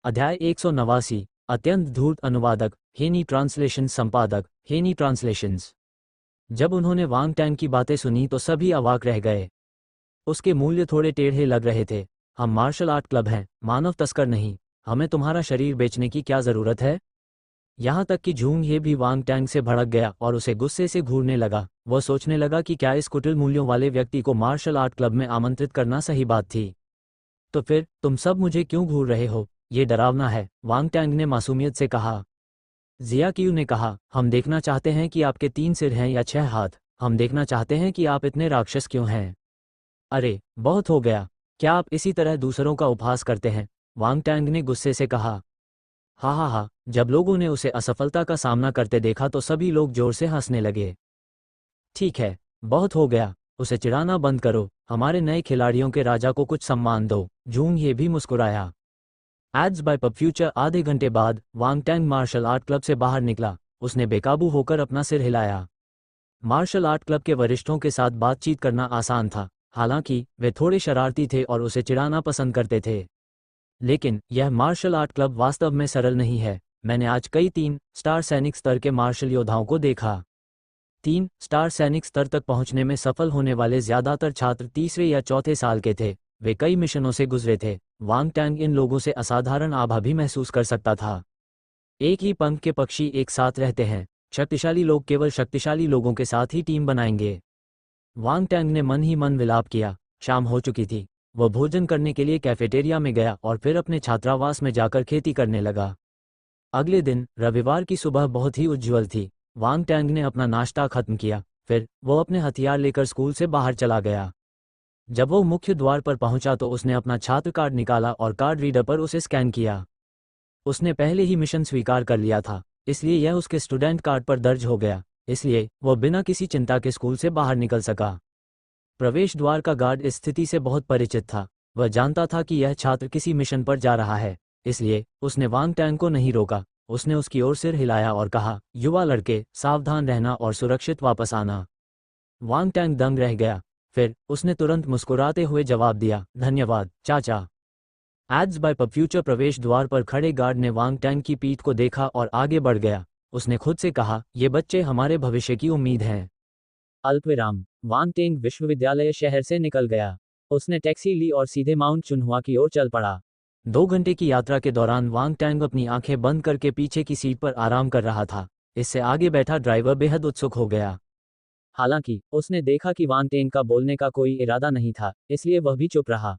अध्याय 189। अत्यंत धूर्त अनुवादक, हेनी ट्रांसलेशन संपादक, हेनी ट्रांसलेशंस। जब उन्होंने वांग टैंग की बातें सुनी तो सभी अवाक रह गए। उसके मूल्य थोड़े टेढ़े लग रहे थे। हम मार्शल आर्ट क्लब हैं, मानव तस्कर नहीं। हमें तुम्हारा शरीर बेचने की क्या जरूरत है? यहाँ तक कि झूंग ये भी वांग टैंग से भड़क गया और उसे गुस्से से घूरने लगा। वह सोचने लगा कि क्या इस कुटिल मूल्यों वाले व्यक्ति को मार्शल आर्ट क्लब में आमंत्रित करना सही बात थी। तो फिर तुम सब मुझे क्यों घूर रहे हो? ये डरावना है, वांग टैंग ने मासूमियत से कहा। जिया क्यू ने कहा, हम देखना चाहते हैं कि आपके 3 सिर हैं या 6 हाथ। हम देखना चाहते हैं कि आप इतने राक्षस क्यों हैं। अरे, बहुत हो गया। क्या आप इसी तरह दूसरों का उपहास करते हैं? वांग टैंग ने गुस्से से कहा। हा हा हा। जब लोगों ने उसे असफलता का सामना करते देखा तो सभी लोग जोर से हंसने लगे। ठीक है, बहुत हो गया। उसे चिढ़ाना बंद करो। हमारे नए खिलाड़ियों के राजा को कुछ सम्मान दो। जूंग ये भी मुस्कुराया। Ads by pub future. आधे घंटे बाद Wang Tang martial art club से बाहर निकला। उसने बेकाबू होकर अपना सिर हिलाया। मार्शल आर्ट क्लब के वरिष्ठों के साथ बातचीत करना आसान था, हालांकि वे थोड़े शरारती थे और उसे चिढ़ाना पसंद करते थे। लेकिन यह मार्शल आर्ट क्लब वास्तव में सरल नहीं है। मैंने आज कई 3 स्टार सैनिक स्तर के मार्शल योद्धाओं को देखा। 3 स्टार सैनिक स्तर तक पहुंचने में सफल होने वाले ज्यादातर छात्र तीसरे या चौथे साल के थे। वे कई मिशनों से गुजरे थे। वांग टैंग इन लोगों से असाधारण आभा भी महसूस कर सकता था। एक ही पंख के पक्षी एक साथ रहते हैं। शक्तिशाली लोग केवल शक्तिशाली लोगों के साथ ही टीम बनाएंगे। वांग टैंग ने मन ही मन विलाप किया। शाम हो चुकी थी। वह भोजन करने के लिए कैफेटेरिया में गया और फिर अपने छात्रावास में जाकर खेती करने लगा। अगले दिन रविवार की सुबह बहुत ही उज्ज्वल थी। वांग टैंग ने अपना नाश्ता खत्म किया, फिर वो अपने हथियार लेकर स्कूल से बाहर चला गया। जब वो मुख्य द्वार पर पहुंचा तो उसने अपना छात्र कार्ड निकाला और कार्ड रीडर पर उसे स्कैन किया। उसने पहले ही मिशन स्वीकार कर लिया था, इसलिए यह उसके स्टूडेंट कार्ड पर दर्ज हो गया। इसलिए वह बिना किसी चिंता के स्कूल से बाहर निकल सका। प्रवेश द्वार का गार्ड इस स्थिति से बहुत परिचित था। वह जानता था कि यह छात्र किसी मिशन पर जा रहा है, इसलिए उसने वांग टैंग को नहीं रोका। उसने उसकी ओर सिर हिलाया और कहा, युवा लड़के, सावधान रहना और सुरक्षित वापस आना। वांग टैंग दंग रह गया। फिर उसने तुरंत मुस्कुराते हुए जवाब दिया, धन्यवाद चाचा। Ads by pub future. प्रवेश द्वार पर खड़े गार्ड ने वांग टैंग की पीठ को देखा और आगे बढ़ गया। उसने खुद से कहा, ये बच्चे हमारे भविष्य की उम्मीद हैं। अल्पविराम। वांग टेंग विश्वविद्यालय शहर से निकल गया। उसने टैक्सी ली और सीधे माउंट चुनहुआ की ओर चल पड़ा। 2 घंटे की यात्रा के दौरान वांग टैंग अपनी आंखें बंद करके पीछे की सीट पर आराम कर रहा था। इससे आगे बैठा ड्राइवर बेहद उत्सुक हो गया। हालांकि उसने देखा कि वांग टेंग का बोलने का कोई इरादा नहीं था, इसलिए वह भी चुप रहा।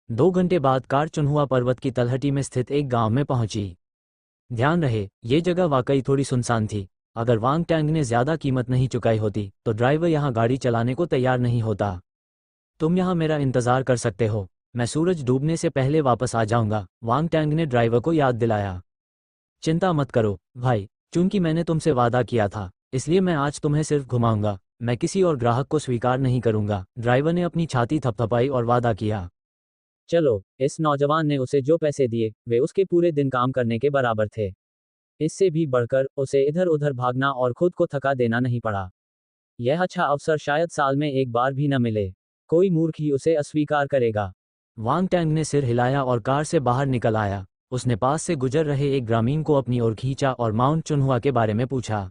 2 घंटे बाद कार चुनहुआ पर्वत की तलहटी में स्थित एक गांव में पहुंची। ध्यान रहे, ये जगह वाकई थोड़ी सुनसान थी। अगर वांग टैंग ने ज्यादा कीमत नहीं चुकाई होती तो ड्राइवर यहाँ गाड़ी चलाने को तैयार नहीं होता। तुम यहाँ मेरा इंतजार कर सकते हो, मैं सूरज डूबने से पहले वापस आ जाऊंगा, वांग टैंग ने ड्राइवर को याद दिलाया। चिंता मत करो भाई, चूंकि मैंने तुमसे वादा किया था, इसलिए मैं आज तुम्हें सिर्फ घुमाऊंगा। मैं किसी और ग्राहक को स्वीकार नहीं करूंगा। ड्राइवर ने अपनी छाती थपथपाई और वादा किया। चलो, इस नौजवान ने उसे जो पैसे दिए वे उसके पूरे दिन काम करने के बराबर थे। इससे भी बढ़कर उसे इधर उधर भागना और खुद को थका देना नहीं पड़ा। यह अच्छा अवसर शायद साल में एक बार भी न मिले। कोई मूर्ख ही उसे अस्वीकार करेगा। वांग टैंग ने सिर हिलाया और कार से बाहर निकल आया। उसने पास से गुजर रहे एक ग्रामीण को अपनी ओर खींचा और माउंट चुनहुआ के बारे में पूछा।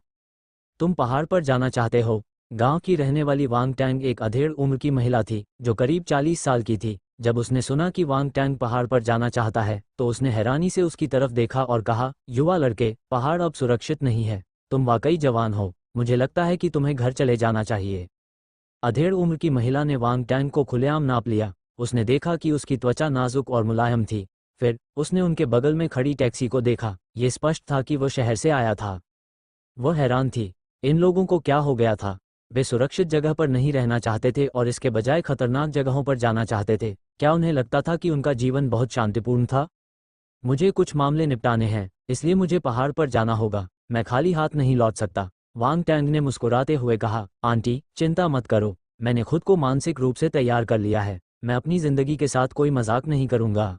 तुम पहाड़ पर जाना चाहते हो? गांव की रहने वाली वांग टैंग एक अधेड़ उम्र की महिला थी जो करीब 40 साल की थी। जब उसने सुना कि वांग टैंग पहाड़ पर जाना चाहता है तो उसने हैरानी से उसकी तरफ देखा और कहा, युवा लड़के, पहाड़ अब सुरक्षित नहीं है। तुम वाकई जवान हो, मुझे लगता है कि तुम्हें घर चले जाना चाहिए। अधेड़ उम्र की महिला ने वांग टैंग को खुलेआम नाप लिया। उसने देखा कि उसकी त्वचा नाजुक और मुलायम थी। फिर उसने उनके बगल में खड़ी टैक्सी को देखा। ये स्पष्ट था कि वह शहर से आया था। वह हैरान थी। इन लोगों को क्या हो गया था? वे सुरक्षित जगह पर नहीं रहना चाहते थे और इसके बजाय खतरनाक जगहों पर जाना चाहते थे। क्या उन्हें लगता था कि उनका जीवन बहुत शांतिपूर्ण था? मुझे कुछ मामले निपटाने हैं, इसलिए मुझे पहाड़ पर जाना होगा। मैं खाली हाथ नहीं लौट सकता। वांग टैंग ने मुस्कुराते हुए कहा, आंटी, चिंता मत करो, मैंने खुद को मानसिक रूप से तैयार कर लिया है। मैं अपनी जिंदगी के साथ कोई मजाक नहीं करूंगा।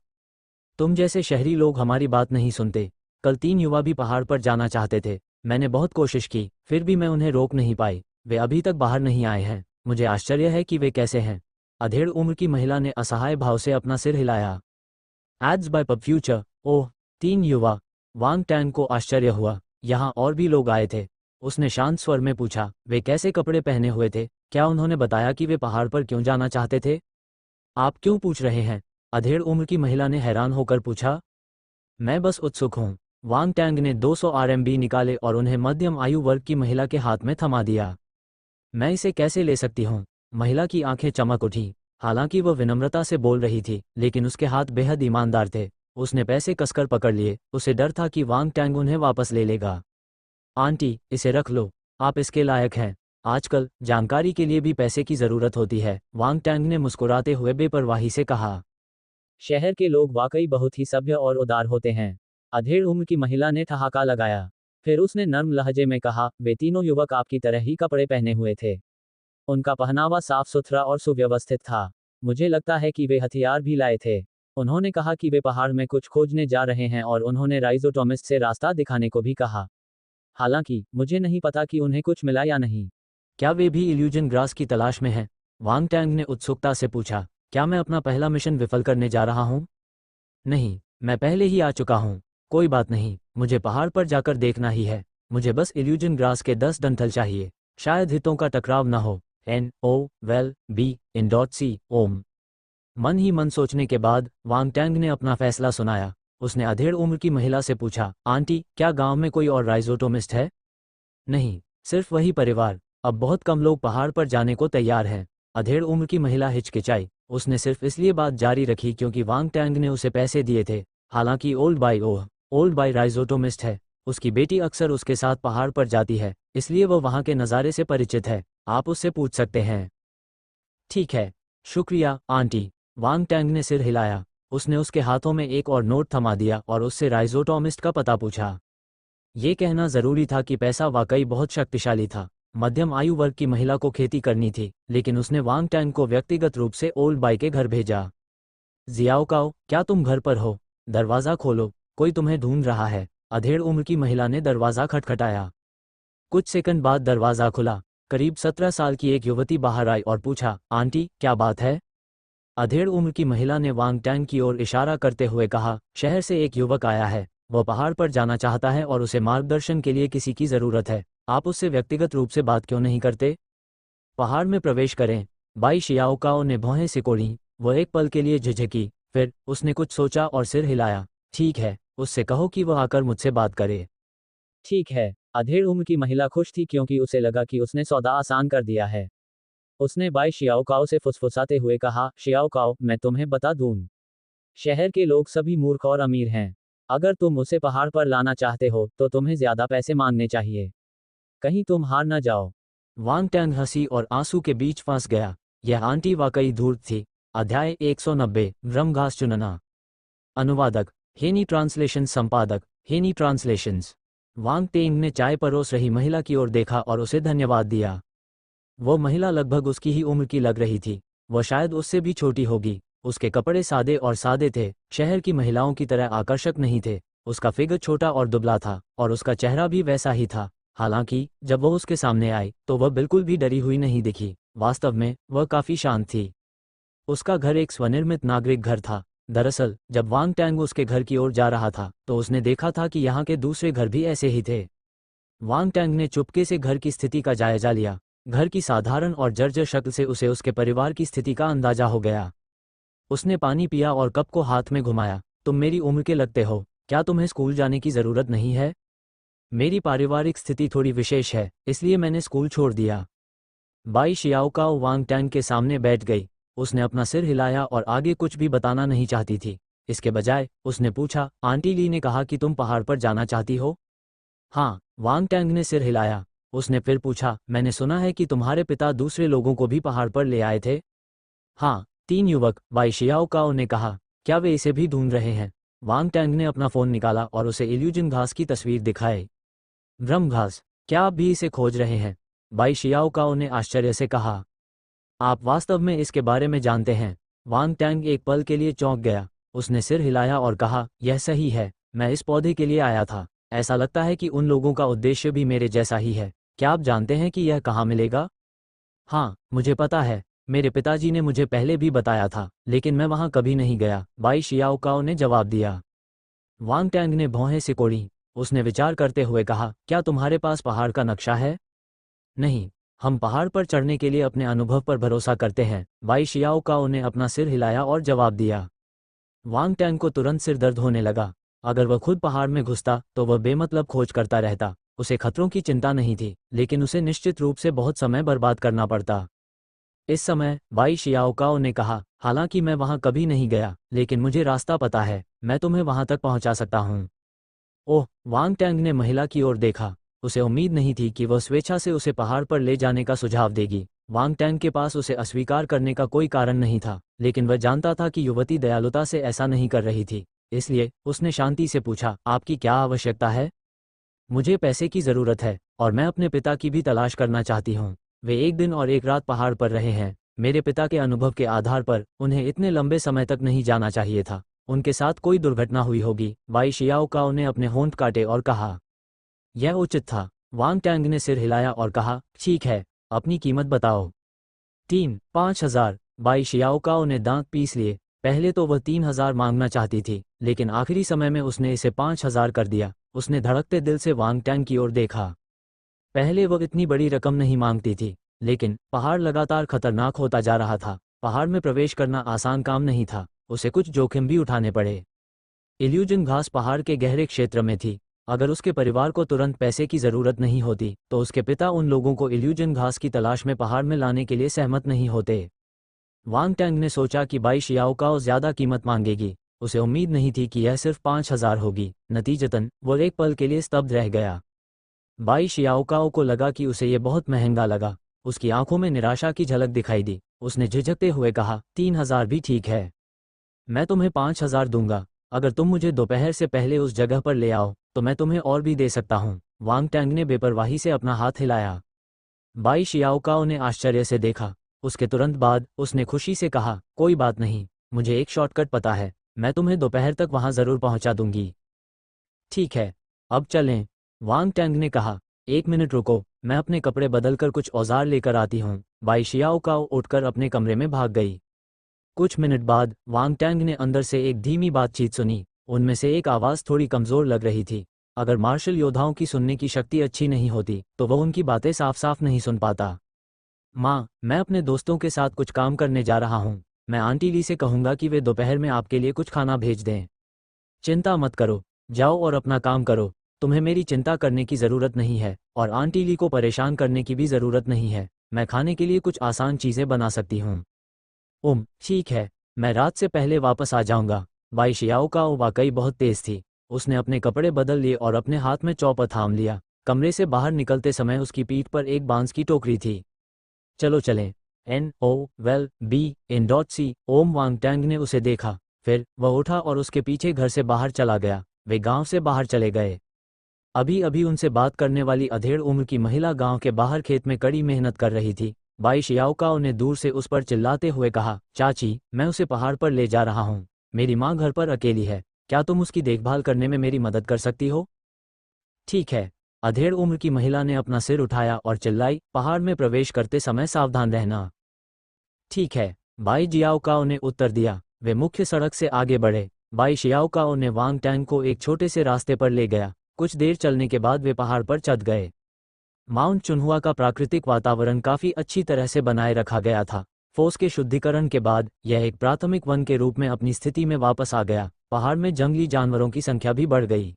तुम जैसे शहरी लोग हमारी बात नहीं सुनते। कल 3 युवा भी पहाड़ पर जाना चाहते थे। मैंने बहुत कोशिश की, फिर भी मैं उन्हें रोक नहीं पाई। वे अभी तक बाहर नहीं आए हैं। मुझे आश्चर्य है कि वे कैसे हैं। अधेड़ उम्र की महिला ने असहाय भाव से अपना सिर हिलाया। Ads by pub future. ओह, 3 युवा। वांग टैंग को आश्चर्य हुआ। यहाँ और भी लोग आए थे। उसने शांत स्वर में पूछा, वे कैसे कपड़े पहने हुए थे? क्या उन्होंने बताया कि वे पहाड़ पर क्यों जाना चाहते थे? आप क्यों पूछ रहे हैं? अधेड़ उम्र की महिला ने हैरान होकर पूछा। मैं बस उत्सुक हूँ। वांग टैंग ने 200 आरएमबी निकाले और उन्हें मध्यम आयु वर्ग की महिला के हाथ में थमा दिया। मैं इसे कैसे ले सकती हूँ? महिला की आंखें चमक उठी। हालांकि वह विनम्रता से बोल रही थी, लेकिन उसके हाथ बेहद ईमानदार थे। उसने पैसे कसकर पकड़ लिए। उसे डर था कि वांग टैंग उन्हें वापस ले लेगा। आंटी, इसे रख लो, आप इसके लायक हैं। आजकल जानकारी के लिए भी पैसे की जरूरत होती है, वांग टैंग ने मुस्कुराते हुए बेपरवाही से कहा। शहर के लोग वाकई बहुत ही सभ्य और उदार होते हैं। अधेड़ उम्र की महिला ने ठहाका लगाया। फिर उसने नर्म लहजे में कहा, वे तीनों युवक आपकी तरह ही कपड़े पहने हुए थे। उनका पहनावा साफ सुथरा और सुव्यवस्थित था। मुझे लगता है कि वे हथियार भी लाए थे। उन्होंने कहा कि वे पहाड़ में कुछ खोजने जा रहे हैं और उन्होंने राइजोटोमिस्ट से रास्ता दिखाने को भी कहा। हालांकि मुझे नहीं पता कि उन्हें कुछ मिला या नहीं। क्या वे भी इल्यूजन ग्रास की तलाश में हैं? वांग टैंग ने उत्सुकता से पूछा। क्या मैं अपना पहला मिशन विफल करने जा रहा हूँ? नहीं, मैं पहले ही आ चुका हूँ। कोई बात नहीं, मुझे पहाड़ पर जाकर देखना ही है। मुझे बस इल्यूजन ग्रास के 10 डंठल चाहिए। शायद हितों का टकराव न हो। NOWELL-BE-IN.C ओम। मन ही मन सोचने के बाद वांग टैंग ने अपना फैसला सुनाया। उसने अधेड़ उम्र की महिला से पूछा, आंटी, क्या गांव में कोई और राइजोटोमिस्ट है? नहीं, सिर्फ वही परिवार। अब बहुत कम लोग पहाड़ पर जाने को तैयार हैं। अधेड़ उम्र की महिला हिचकिचाई। उसने सिर्फ इसलिए बात जारी रखी क्योंकि वांग टैंग ने उसे पैसे दिए थे। हालांकि ओल्ड बाई राइजोटोमिस्ट है। उसकी बेटी अक्सर उसके साथ पहाड़ पर जाती है, इसलिए वह वहां के नज़ारे से परिचित है। आप उससे पूछ सकते हैं। ठीक है, शुक्रिया आंटी। वांग टैंग ने सिर हिलाया। उसने उसके हाथों में एक और नोट थमा दिया और उससे राइजोटोमिस्ट का पता पूछा। ये कहना जरूरी था कि पैसा वाकई बहुत शक्तिशाली था। मध्यम आयु वर्ग की महिला को खेती करनी थी, लेकिन उसने वांग टैंग को व्यक्तिगत रूप से ओल्ड बाई के घर भेजा। जियाओकाओ, क्या तुम घर पर हो? दरवाज़ा खोलो, कोई तुम्हें ढूंढ रहा है। अधेड़ उम्र की महिला ने दरवाज़ा खटखटाया। कुछ सेकंड बाद दरवाज़ा खुला। करीब 17 साल की एक युवती बाहर आई और पूछा, आंटी, क्या बात है? अधेड़ उम्र की महिला ने वांग टैंग की ओर इशारा करते हुए कहा, शहर से एक युवक आया है। वह पहाड़ पर जाना चाहता है और उसे मार्गदर्शन के लिए किसी की ज़रूरत है। आप उससे व्यक्तिगत रूप से बात क्यों नहीं करते? पहाड़ में प्रवेश करें। बाई शियाओकाओ ने भौहें सिकोड़ी। वह एक पल के लिए झिझकी, फिर उसने कुछ सोचा और सिर हिलाया। ठीक है, उससे कहो कि वह आकर मुझसे बात करे। ठीक है। अधेड़ उम्र की महिला खुश थी क्योंकि उसे लगा कि उसने सौदा आसान कर दिया है। उसने बाई शियाओकाओ से फुसफुसाते हुए कहा, शियाओकाओ, मैं तुम्हें बता दूं, शहर के लोग सभी मूर्ख और अमीर हैं। अगर तुम उसे पहाड़ पर लाना चाहते हो तो तुम्हें ज्यादा पैसे मांगने चाहिए। कहीं तुम हार न जाओ। वांग टैंग हंसी और आंसू के बीच फंस गया। यह आंटी वाकई धूर्त थी। अध्याय 190, रम घास चुनना। अनुवादक हेनी ट्रांसलेशन। संपादक हेनी ट्रांसलेशंस। वांग टेंग ने चाय परोस रही महिला की ओर देखा और उसे धन्यवाद दिया। वो महिला लगभग उसकी ही उम्र की लग रही थी। वह शायद उससे भी छोटी होगी। उसके कपड़े सादे और सादे थे, शहर की महिलाओं की तरह आकर्षक नहीं थे। उसका फिगर छोटा और दुबला था और उसका चेहरा भी वैसा ही था। हालांकि जब वह उसके सामने आई तो वह बिल्कुल भी डरी हुई नहीं दिखी। वास्तव में वह काफी शांत थी। उसका घर एक स्वनिर्मित नागरिक घर था। दरअसल जब वांग टैंग उसके घर की ओर जा रहा था तो उसने देखा था कि यहाँ के दूसरे घर भी ऐसे ही थे। वांग टैंग ने चुपके से घर की स्थिति का जायजा लिया। घर की साधारण और जर्जर शक्ल से उसे उसके परिवार की स्थिति का अंदाजा हो गया। उसने पानी पिया और कप को हाथ में घुमाया। तुम मेरी उम्र के लगते हो, क्या तुम्हें स्कूल जाने की ज़रूरत नहीं है? मेरी पारिवारिक स्थिति थोड़ी विशेष है, इसलिए मैंने स्कूल छोड़ दिया। बाई शियाओकाओ वांग टैंग के सामने बैठ गई। उसने अपना सिर हिलाया और आगे कुछ भी बताना नहीं चाहती थी। इसके बजाय उसने पूछा, आंटी ली ने कहा कि तुम पहाड़ पर जाना चाहती हो? हाँ, वांग टैंग ने सिर हिलाया। उसने फिर पूछा, मैंने सुना है कि तुम्हारे पिता दूसरे लोगों को भी पहाड़ पर ले आए थे? हाँ, 3 युवक, बाई शियाओकाओ ने कहा। क्या वे इसे भी ढूंढ रहे हैं? वांग टैंग ने अपना फ़ोन निकाला और उसे इल्यूजन घास की तस्वीर दिखाई। ब्रह्म घास, क्या आप भी इसे खोज रहे हैं? बाई शियाओकाओ ने आश्चर्य से कहा। आप वास्तव में इसके बारे में जानते हैं? वांग टैंग एक पल के लिए चौंक गया। उसने सिर हिलाया और कहा, यह सही है, मैं इस पौधे के लिए आया था। ऐसा लगता है कि उन लोगों का उद्देश्य भी मेरे जैसा ही है। क्या आप जानते हैं कि यह कहाँ मिलेगा? हाँ, मुझे पता है, मेरे पिताजी ने मुझे पहले भी बताया था, लेकिन मैं वहाँ कभी नहीं गया, बाई शियाओकाओ ने जवाब दिया। वांग टैंग ने भौहें सिकोड़ी। उसने विचार करते हुए कहा, क्या तुम्हारे पास पहाड़ का नक्शा है? नहीं, हम पहाड़ पर चढ़ने के लिए अपने अनुभव पर भरोसा करते हैं, बाई शियाओकाओ ने अपना सिर हिलाया और जवाब दिया। वांग टैंग को तुरंत सिर दर्द होने लगा। अगर वह खुद पहाड़ में घुसता तो वह बेमतलब खोज करता रहता। उसे खतरों की चिंता नहीं थी, लेकिन उसे निश्चित रूप से बहुत समय बर्बाद करना पड़ता। इस समय बाई शियाओकाओ ने कहा, हालांकि मैं वहां कभी नहीं गया, लेकिन मुझे रास्ता पता है, मैं तुम्हें वहां तक पहुंचा सकता हूं। ओह, वांग टैंग ने महिला की ओर देखा। उसे उम्मीद नहीं थी कि वह स्वेच्छा से उसे पहाड़ पर ले जाने का सुझाव देगी। वांग टैंग के पास उसे अस्वीकार करने का कोई कारण नहीं था, लेकिन वह जानता था कि युवती दयालुता से ऐसा नहीं कर रही थी। इसलिए उसने शांति से पूछा, आपकी क्या आवश्यकता है? मुझे पैसे की ज़रूरत है, और मैं अपने पिता की भी तलाश करना चाहती हूँ। वे एक दिन और एक रात पहाड़ पर रहे हैं। मेरे पिता के अनुभव के आधार पर उन्हें इतने लंबे समय तक नहीं जाना चाहिए था। उनके साथ कोई दुर्घटना हुई होगी। बाई शियाओकाओ ने अपने होंठ काटे और कहा, यह उचित था। वांग टैंग ने सिर हिलाया और कहा, ठीक है, अपनी कीमत बताओ। 5,000। बाई शियाओकाओ ने दांत पीस लिए। पहले तो वह 3,000 मांगना चाहती थी, लेकिन आखिरी समय में उसने इसे 5,000 कर दिया। उसने धड़कते दिल से वांग टैंग की ओर देखा। पहले वह इतनी बड़ी रकम नहीं मांगती थी, लेकिन पहाड़ लगातार खतरनाक होता जा रहा था। पहाड़ में प्रवेश करना आसान काम नहीं था, उसे कुछ जोखिम भी उठाने पड़े। इल्यूजन घास पहाड़ के गहरे क्षेत्र में थी। अगर उसके परिवार को तुरंत पैसे की ज़रूरत नहीं होती तो उसके पिता उन लोगों को इल्यूजन घास की तलाश में पहाड़ में लाने के लिए सहमत नहीं होते। वांग टैंग ने सोचा कि बाई शियाओकाओ ज़्यादा कीमत मांगेगी। उसे उम्मीद नहीं थी कि यह सिर्फ 5,000 होगी। नतीजतन वो एक पल के लिए स्तब्ध रह गया। बाई शियाओकाओ को लगा कि उसे ये बहुत महंगा लगा। उसकी आंखों में निराशा की झलक दिखाई दी। उसने झिझकते हुए कहा, 3,000 भी ठीक है। मैं तुम्हें 5,000 दूंगा। अगर तुम मुझे दोपहर से पहले उस जगह पर ले आओ तो मैं तुम्हें और भी दे सकता हूँ। वांग टैंग ने बेपरवाही से अपना हाथ हिलाया। बाई शियाओकाओ ने आश्चर्य से देखा। उसके तुरंत बाद उसने खुशी से कहा, कोई बात नहीं, मुझे एक शॉर्टकट पता है, मैं तुम्हें दोपहर तक वहां ज़रूर पहुंचा दूंगी। ठीक है, अब चलें। वांग टैंग ने कहा, 1 मिनट रुको, मैं अपने कपड़े बदलकर कुछ औजार लेकर आती हूँ। बाई शियाओकाओ उठकर अपने कमरे में भाग गई। कुछ मिनट बाद वांग टैंग ने अंदर से एक धीमी बातचीत सुनी। उनमें से एक आवाज़ थोड़ी कमज़ोर लग रही थी। अगर मार्शल योद्धाओं की सुनने की शक्ति अच्छी नहीं होती तो वह उनकी बातें साफ साफ नहीं सुन पाता। माँ, मैं अपने दोस्तों के साथ कुछ काम करने जा रहा हूँ। मैं आंटी ली से कहूँगा कि वे दोपहर में आपके लिए कुछ खाना भेज दें। चिंता मत करो, जाओ और अपना काम करो। तुम्हें मेरी चिंता करने की ज़रूरत नहीं है और आंटी ली को परेशान करने की भी ज़रूरत नहीं है। मैं खाने के लिए कुछ आसान चीज़ें बना सकती हूँ। ठीक है, मैं रात से पहले वापस आ जाऊंगा। बाई शियाओकाओ वाकई बहुत तेज थी। उसने अपने कपड़े बदल लिए और अपने हाथ में चौपर थाम लिया। कमरे से बाहर निकलते समय उसकी पीठ पर एक बांस की टोकरी थी। चलो चलें। NOVELBE ओम वांग टैंग ने उसे देखा। फिर वह उठा और उसके पीछे घर से बाहर चला गया। वे गांव से बाहर चले गए। अभी अभी उनसे बात करने वाली अधेड़ उम्र की महिला गांव के बाहर खेत में कड़ी मेहनत कर रही थी। बाई शियाओकाओ ने दूर से उस पर चिल्लाते हुए कहा, चाची, मैं उसे पहाड़ पर ले जा रहा हूँ। मेरी माँ घर पर अकेली है, क्या तुम उसकी देखभाल करने में मेरी मदद कर सकती हो? ठीक है। अधेड़ उम्र की महिला ने अपना सिर उठाया और चिल्लाई, पहाड़ में प्रवेश करते समय सावधान रहना। ठीक है, बाई जियाओकाओ ने उत्तर दिया। वे मुख्य सड़क से आगे बढ़े। बाई शियाओकाओ ने वांग टैंग को एक छोटे से रास्ते पर ले गया। कुछ देर चलने के बाद वे पहाड़ पर चढ़ गए। माउंट चुनहुआ का प्राकृतिक वातावरण काफी अच्छी तरह से बनाए रखा गया था। फोर्स के शुद्धिकरण के बाद यह एक प्राथमिक वन के रूप में अपनी स्थिति में वापस आ गया। पहाड़ में जंगली जानवरों की संख्या भी बढ़ गई।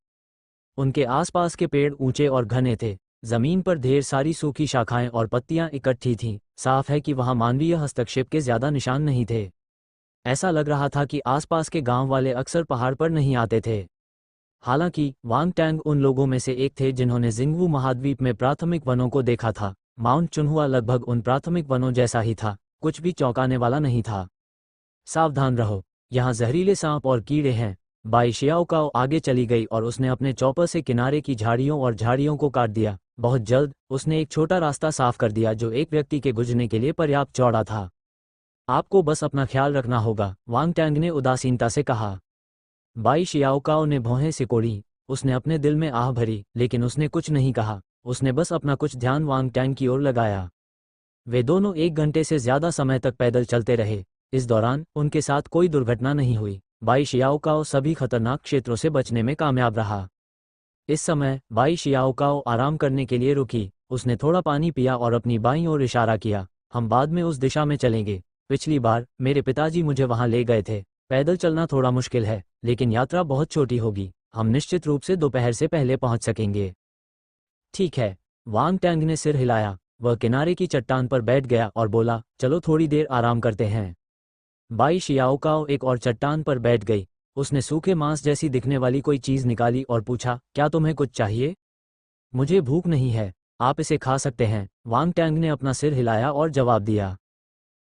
उनके आसपास के पेड़ ऊंचे और घने थे। जमीन पर ढेर सारी सूखी शाखाएं और पत्तियां इकट्ठी थीं। साफ है कि वहां मानवीय हस्तक्षेप के ज्यादा निशान नहीं थे। ऐसा लग रहा था कि आसपास के गांव वाले अक्सर पहाड़ पर नहीं आते थे। हालांकि वांग टैंग उन लोगों में से एक थे जिन्होंने जिंगवू महाद्वीप में प्राथमिक वनों को देखा था। माउंट चुनहुआ लगभग उन प्राथमिक वनों जैसा ही था, कुछ भी चौंकाने वाला नहीं था। सावधान रहो, यहाँ जहरीले सांप और कीड़े हैं। बाई शियाओकाओ आगे चली गई और उसने अपने चॉपर से किनारे की झाड़ियों को काट दिया। बहुत जल्द उसने एक छोटा रास्ता साफ कर दिया जो एक व्यक्ति के गुजरने के लिए पर्याप्त चौड़ा था। आपको बस अपना ख्याल रखना होगा, वांग टैंग ने उदासीनता से कहा। बाई शियाओकाओ ने भौहें सिकोड़ी। उसने अपने दिल में आह भरी, लेकिन उसने कुछ नहीं कहा। उसने बस अपना कुछ ध्यान वांग टैंग की ओर लगाया। वे दोनों 1 घंटे से ज्यादा समय तक पैदल चलते रहे। इस दौरान उनके साथ कोई दुर्घटना नहीं हुई। बाई शियाओकाओ सभी खतरनाक क्षेत्रों से बचने में कामयाब रहा। इस समय बाई शियाओकाओ आराम करने के लिए रुकी। उसने थोड़ा पानी पिया और अपनी बाईं ओर इशारा किया। हम बाद में उस दिशा में चलेंगे। पिछली बार मेरे पिताजी मुझे वहां ले गए थे। पैदल चलना थोड़ा मुश्किल है, लेकिन यात्रा बहुत छोटी होगी। हम निश्चित रूप से दोपहर से पहले पहुंच सकेंगे। ठीक है, वांग टैंग ने सिर हिलाया। वह किनारे की चट्टान पर बैठ गया और बोला, चलो थोड़ी देर आराम करते हैं। बाई शियाओकाओ एक और चट्टान पर बैठ गई। उसने सूखे मांस जैसी दिखने वाली कोई चीज निकाली और पूछा, क्या तुम्हें कुछ चाहिए? मुझे भूख नहीं है, आप इसे खा सकते हैं। वांग टैंग ने अपना सिर हिलाया और जवाब दिया।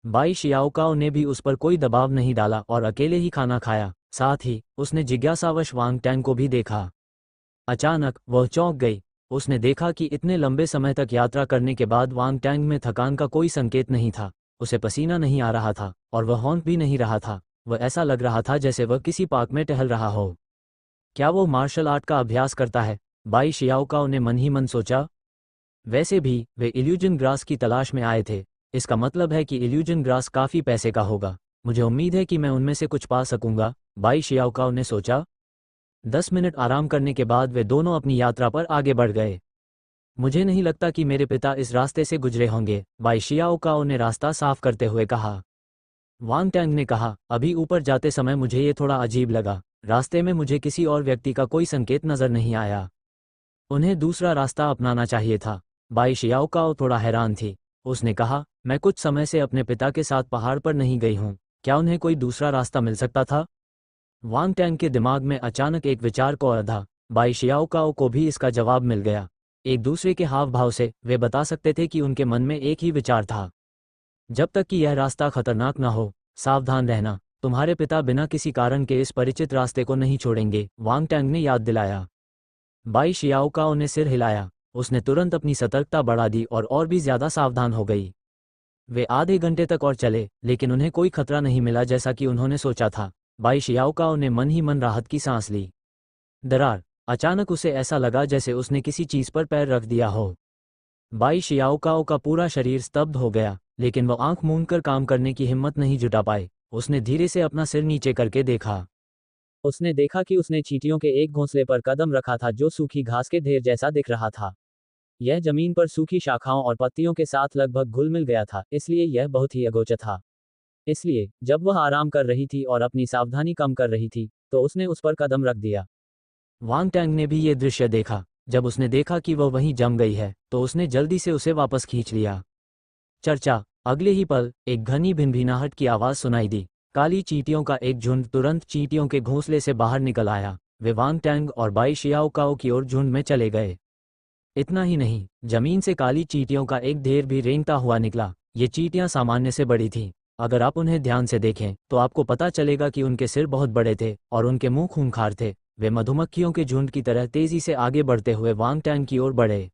बाई शियाओकाओ ने भी उस पर कोई दबाव नहीं डाला और अकेले ही खाना खाया। साथ ही उसने जिज्ञासावश वांग टैंग को भी देखा। अचानक वह चौंक गई। उसने देखा कि इतने लंबे समय तक यात्रा करने के बाद वांग टैंग में थकान का कोई संकेत नहीं था। उसे पसीना नहीं आ रहा था और वह हॉन्क भी नहीं रहा था। वह ऐसा लग रहा था जैसे वह किसी पार्क में टहल रहा हो। क्या वो मार्शल आर्ट का अभ्यास करता है? बाई शियाओकाओ ने मन ही मन सोचा। वैसे भी वे इल्यूजन ग्रास की तलाश में आए थे। इसका मतलब है कि इल्यूजन ग्रास काफी पैसे का होगा। मुझे उम्मीद है कि मैं उनमें से कुछ पा सकूंगा, बाई शियाओकाओ ने सोचा। 10 मिनट आराम करने के बाद वे दोनों अपनी यात्रा पर आगे बढ़ गए। मुझे नहीं लगता कि मेरे पिता इस रास्ते से गुजरे होंगे, बाई शियाओकाओ ने रास्ता साफ करते हुए कहा। वांग टैंग ने कहा, अभी ऊपर जाते समय मुझे ये थोड़ा अजीब लगा। रास्ते में मुझे किसी और व्यक्ति का कोई संकेत नजर नहीं आया। उन्हें दूसरा रास्ता अपनाना चाहिए था। बाई शियाओकाओ थोड़ा हैरान थी। उसने कहा, मैं कुछ समय से अपने पिता के साथ पहाड़ पर नहीं गई हूँ। क्या उन्हें कोई दूसरा रास्ता मिल सकता था? वांग टैंग के दिमाग में अचानक एक विचार को आधा। बाई शियाओकाओ को भी इसका जवाब मिल गया। एक दूसरे के हाव भाव से वे बता सकते थे कि उनके मन में एक ही विचार था। जब तक कि यह रास्ता खतरनाक न हो, सावधान रहना। तुम्हारे पिता बिना किसी कारण के इस परिचित रास्ते को नहीं छोड़ेंगे, वांग टैंग ने याद दिलाया। बाई शियाओकाओ ने सिर हिलाया। उसने तुरंत अपनी सतर्कता बढ़ा दी और भी ज्यादा सावधान हो गई। वे आधे घंटे तक और चले, लेकिन उन्हें कोई खतरा नहीं मिला जैसा कि उन्होंने सोचा था। बाई शियाओकाओ ने मन ही मन राहत की सांस ली। दरार! अचानक उसे ऐसा लगा जैसे उसने किसी चीज पर पैर रख दिया हो। बाई शियाओकाओ का पूरा शरीर स्तब्ध हो गया, लेकिन वह आंख मूंदकर काम करने की हिम्मत नहीं जुटा पाए। उसने धीरे से अपना सिर नीचे करके देखा। उसने देखा कि उसने चींटियों के एक घोंसले पर कदम रखा था जो सूखी घास के ढेर जैसा दिख रहा था। यह जमीन पर सूखी शाखाओं और पत्तियों के साथ लगभग घुल मिल गया था, इसलिए यह बहुत ही अगोचर था। इसलिए जब वह आराम कर रही थी और अपनी सावधानी कम कर रही थी, तो उसने उस पर कदम रख दिया। वांग टैंग ने भी ये दृश्य देखा। जब उसने देखा कि वह वहीं जम गई है, तो उसने जल्दी से उसे वापस खींच लिया। चर्चा। अगले ही पल एक घनी भिनभिनाहट की आवाज सुनाई दी। काली चींटियों का एक झुंड तुरंत चींटियों के घोंसले से बाहर निकल आया। वे वांग टैंग और बाई शियाओकाओ की ओर झुंड में चले गए। इतना ही नहीं, जमीन से काली चींटियों का एक ढेर भी रेंगता हुआ निकला। ये चींटियां सामान्य से बड़ी थीं। अगर आप उन्हें ध्यान से देखें तो आपको पता चलेगा कि उनके सिर बहुत बड़े थे और उनके मुंह खूंखार थे। वे मधुमक्खियों के झुंड की तरह तेजी से आगे बढ़ते हुए वांग टैंग की ओर बढ़े।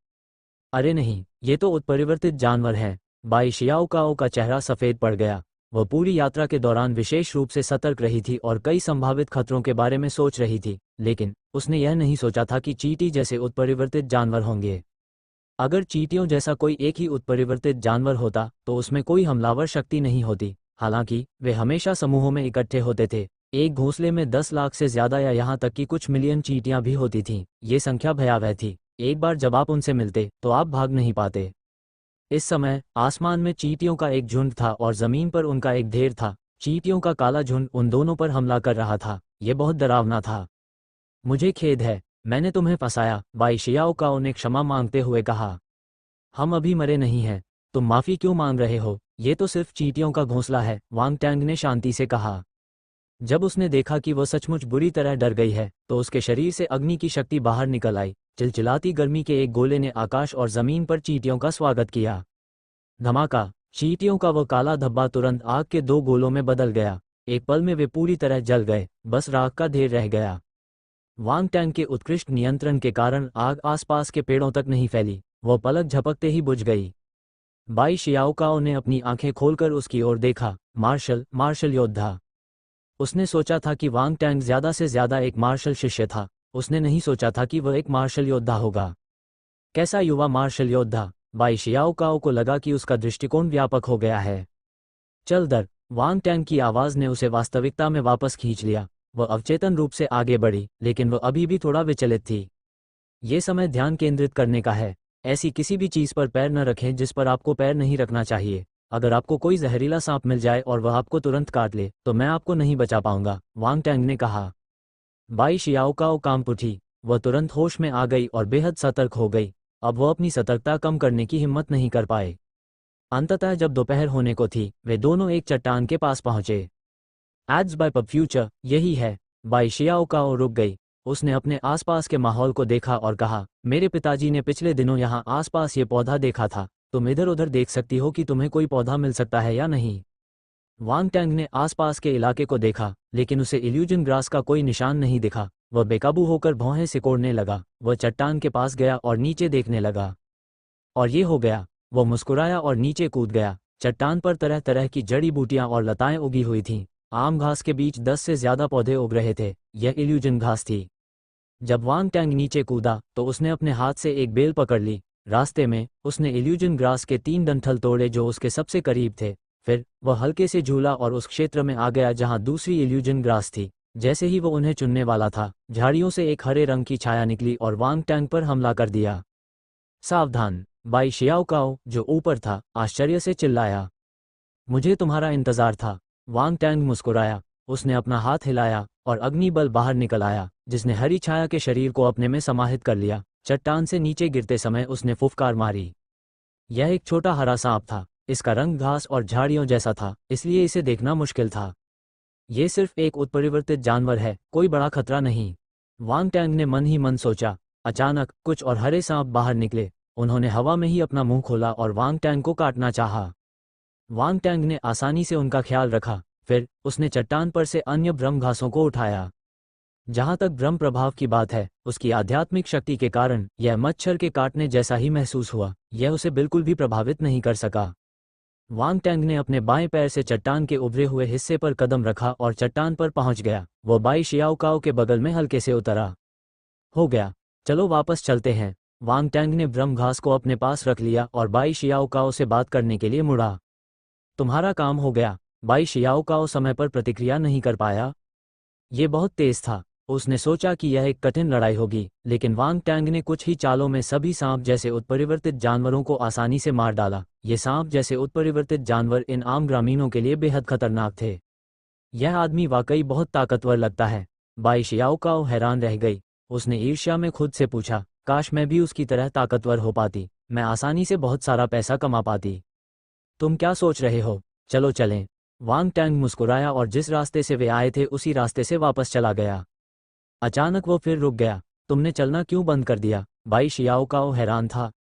अरे नहीं, ये तो उत्परिवर्तित जानवर हैं। बाई शियाओकाओ का चेहरा सफेद पड़ गया। वह पूरी यात्रा के दौरान विशेष रूप से सतर्क रही थी और कई संभावित खतरों के बारे में सोच रही थी, लेकिन उसने यह नहीं सोचा था कि चींटी जैसे उत्परिवर्तित जानवर होंगे। अगर चींटियों जैसा कोई एक ही उत्परिवर्तित जानवर होता तो उसमें कोई हमलावर शक्ति नहीं होती। हालांकि वे हमेशा समूहों में इकट्ठे होते थे। एक घोंसले में 10 लाख से ज्यादा या यहाँ तक कि कुछ मिलियन चींटियां भी होती थीं। ये संख्या भयावह थी। एक बार जब आप उनसे मिलते तो आप भाग नहीं पाते। इस समय आसमान में चींटियों का एक झुंड था और जमीन पर उनका एक ढेर था। चींटियों का काला झुंड उन दोनों पर हमला कर रहा था। यह बहुत डरावना था। मुझे खेद है, मैंने तुम्हें फंसाया, बाई शियाओ काओ ने क्षमा मांगते हुए कहा। हम अभी मरे नहीं हैं। तुम माफी क्यों मांग रहे हो? ये तो सिर्फ चींटियों का घोंसला है, वांग टैंग ने शांति से कहा। जब उसने देखा कि वह सचमुच बुरी तरह डर गई है तो उसके शरीर से अग्नि की शक्ति बाहर निकल आई। चिलचिलाती गर्मी के एक गोले ने आकाश और जमीन पर चींटियों का स्वागत किया। धमाका! चींटियों का वह काला धब्बा तुरंत आग के 2 गोलों में बदल गया। एक पल में वे पूरी तरह जल गए, बस राख का ढेर रह गया। वांग टैंग के उत्कृष्ट नियंत्रण के कारण आग आसपास के पेड़ों तक नहीं फैली, वह पलक झपकते ही बुझ गई। बाई शियाओकाओ ने अपनी आंखें खोलकर उसकी ओर देखा। मार्शल योद्धा। उसने सोचा था कि वांग टैंग ज्यादा से ज्यादा एक मार्शल शिष्य था। उसने नहीं सोचा था कि वह एक मार्शल योद्धा होगा। कैसा युवा मार्शल योद्धा! बाई शियाओकाओ को लगा कि उसका दृष्टिकोण व्यापक हो गया है। चल दर! वांग टैंग की आवाज ने उसे वास्तविकता में वापस खींच लिया। वह अवचेतन रूप से आगे बढ़ी, लेकिन वह अभी भी थोड़ा विचलित थी। ये समय ध्यान केंद्रित करने का है। ऐसी किसी भी चीज पर पैर न रखें जिस पर आपको पैर नहीं रखना चाहिए। अगर आपको कोई जहरीला सांप मिल जाए और वह आपको तुरंत काट ले तो मैं आपको नहीं बचा पाऊंगा, वांग टैंग ने कहा। बाई शियाओकाओ कांप उठी। वह तुरंत होश में आ गई और बेहद सतर्क हो गई। अब वह अपनी सतर्कता कम करने की हिम्मत नहीं कर पाए। अंततः जब दोपहर होने को थी, वे दोनों एक चट्टान के पास पहुंचे। एड्स बाय पब फ्यूचर, यही है। बाई शियाओकाओ रुक गई। उसने अपने आसपास के माहौल को देखा और कहा, मेरे पिताजी ने पिछले दिनों यहाँ आसपास ये पौधा देखा था। तुम इधर उधर देख सकती हो कि तुम्हें कोई पौधा मिल सकता है या नहीं। वांग टैंग ने आसपास के इलाके को देखा, लेकिन उसे इल्यूजन ग्रास का कोई निशान नहीं दिखा। वह बेकाबू होकर भौहें सिकोड़ने लगा। वह चट्टान के पास गया और नीचे देखने लगा। और ये हो गया। वह मुस्कुराया और नीचे कूद गया। चट्टान पर तरह तरह की जड़ी बूटियां और लताएं उगी हुई थीं। आम घास के बीच 10 से ज्यादा पौधे उग रहे थे। यह इल्यूजन घास थी। जब वांग टैंग नीचे कूदा तो उसने अपने हाथ से एक बेल पकड़ ली। रास्ते में उसने इल्यूजन ग्रास के 3 डंठल तोड़े जो उसके सबसे करीब थे। फिर वह हल्के से झूला और उस क्षेत्र में आ गया जहां दूसरी इल्यूजन ग्रास थी। जैसे ही वो उन्हें चुनने वाला था, झाड़ियों से एक हरे रंग की छाया निकली और वांग टैंग पर हमला कर दिया। सावधान! बाई शियाओकाओ, जो ऊपर था, आश्चर्य से चिल्लाया। मुझे तुम्हारा इंतजार था। वांग टैंग मुस्कुराया। उसने अपना हाथ हिलाया और अग्नि बल बाहर निकल आया, जिसने हरी छाया के शरीर को अपने में समाहित कर लिया। चट्टान से नीचे गिरते समय उसने फुफकार मारी। यह एक छोटा हरा सांप था। इसका रंग घास और झाड़ियों जैसा था, इसलिए इसे देखना मुश्किल था। ये सिर्फ एक उत्परिवर्तित जानवर है, कोई बड़ा खतरा नहीं, वांग टैंग ने मन ही मन सोचा। अचानक कुछ और हरे सांप बाहर निकले। उन्होंने हवा में ही अपना मुंह खोला और वांग टैंग को काटना चाहा। वांग टैंग ने आसानी से उनका ख्याल रखा। फिर उसने चट्टान पर से अन्य ब्रह्म घासों को उठाया। जहां तक ब्रह्म प्रभाव की बात है, उसकी आध्यात्मिक शक्ति के कारण यह मच्छर के काटने जैसा ही महसूस हुआ। यह उसे बिल्कुल भी प्रभावित नहीं कर सका। वांग टैंग ने अपने बाएं पैर से चट्टान के उभरे हुए हिस्से पर कदम रखा और चट्टान पर पहुंच गया। वो बाई शियाओकाओ के बगल में हल्के से उतरा। हो गया, चलो वापस चलते हैं। वांग टैंग ने ब्रह्म घास को अपने पास रख लिया और बाई शियाओकाओ से बात करने के लिए मुड़ा। तुम्हारा काम हो गया। बाई शियाओकाओ समय पर प्रतिक्रिया नहीं कर पाया। ये बहुत तेज था। उसने सोचा कि यह एक कठिन लड़ाई होगी, लेकिन वांग टैंग ने कुछ ही चालों में सभी सांप जैसे उत्परिवर्तित जानवरों को आसानी से मार डाला। ये सांप जैसे उत्परिवर्तित जानवर इन आम ग्रामीणों के लिए बेहद खतरनाक थे। यह आदमी वाकई बहुत ताकतवर लगता है। बाई शियाओकाओ हैरान रह गई। उसने ईर्ष्या में खुद से पूछा, काश मैं भी उसकी तरह ताकतवर हो पाती। मैं आसानी से बहुत सारा पैसा कमा पाती। तुम क्या सोच रहे हो? चलो चलें। वांग टैंग मुस्कुराया और जिस रास्ते से वे आए थे उसी रास्ते से वापस चला गया। अचानक वो फिर रुक गया। तुमने चलना क्यों बंद कर दिया? बाई शियाओकाओ हैरान था।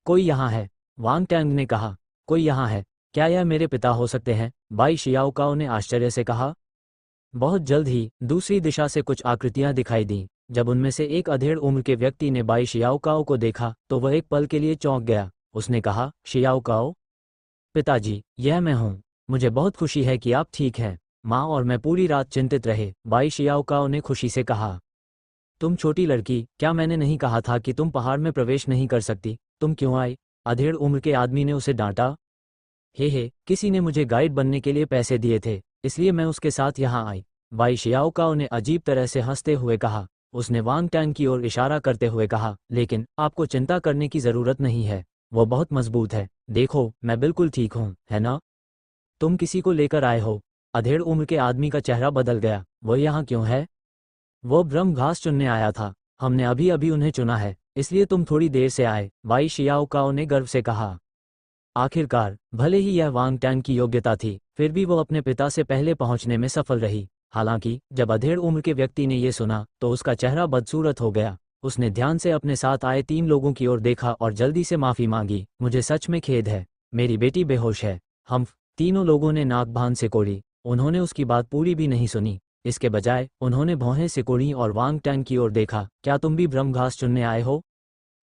कोई यहाँ है, वांग टैंग ने कहा। कोई यहाँ है? क्या यह मेरे पिता हो सकते हैं? बाई शियाओकाओ ने आश्चर्य से कहा। बहुत जल्द ही दूसरी दिशा से कुछ आकृतियां दिखाई दीं। जब उनमें से एक अधेड़ उम्र के व्यक्ति ने बाई शियाओकाओ को देखा तो वह एक पल के लिए चौंक गया। उसने कहा, शियाओकाओ? पिताजी, यह मैं हूँ। मुझे बहुत खुशी है कि आप ठीक हैं। माँ और मैं पूरी रात चिंतित रहे, बाई शियाओकाओ ने खुशी से कहा। तुम छोटी लड़की, क्या मैंने नहीं कहा था कि तुम पहाड़ में प्रवेश नहीं कर सकती? तुम क्यों आई? अधेड़ उम्र के आदमी ने उसे डांटा। हे, किसी ने मुझे गाइड बनने के लिए पैसे दिए थे, इसलिए मैं उसके साथ यहाँ आई। वाई शियाओकाओ ने अजीब तरह से हंसते हुए कहा। उसने वांग टैंग की ओर इशारा करते हुए कहा, लेकिन आपको चिंता करने की ज़रूरत नहीं है, वो बहुत मजबूत है। देखो, मैं बिल्कुल ठीक हूँ, है ना? तुम किसी को लेकर आए हो? अधेड़ उम्र के आदमी का चेहरा बदल गया। वो यहाँ क्यों है? वो ब्रह्म घास चुनने आया था। हमने अभी अभी उन्हें चुना है, इसलिए तुम थोड़ी देर से आए, वाई शियाओकाओ ने गर्व से कहा। आखिरकार, भले ही यह वांग टैंग की योग्यता थी, फिर भी वो अपने पिता से पहले पहुंचने में सफल रही। हालांकि जब अधेड़ उम्र के व्यक्ति ने ये सुना तो उसका चेहरा बदसूरत हो गया। उसने ध्यान से अपने साथ आए 3 लोगों की ओर देखा और जल्दी से माफी मांगी। मुझे सच में खेद है, मेरी बेटी बेहोश है। हम तीनों लोगों ने नाक बांध सिकोड़ी। उन्होंने उसकी बात पूरी भी नहीं सुनी। इसके बजाय उन्होंने भौहें सिकोड़ी और वांग टैंग की ओर देखा। क्या तुम भी ब्रह्म घास चुनने आए हो?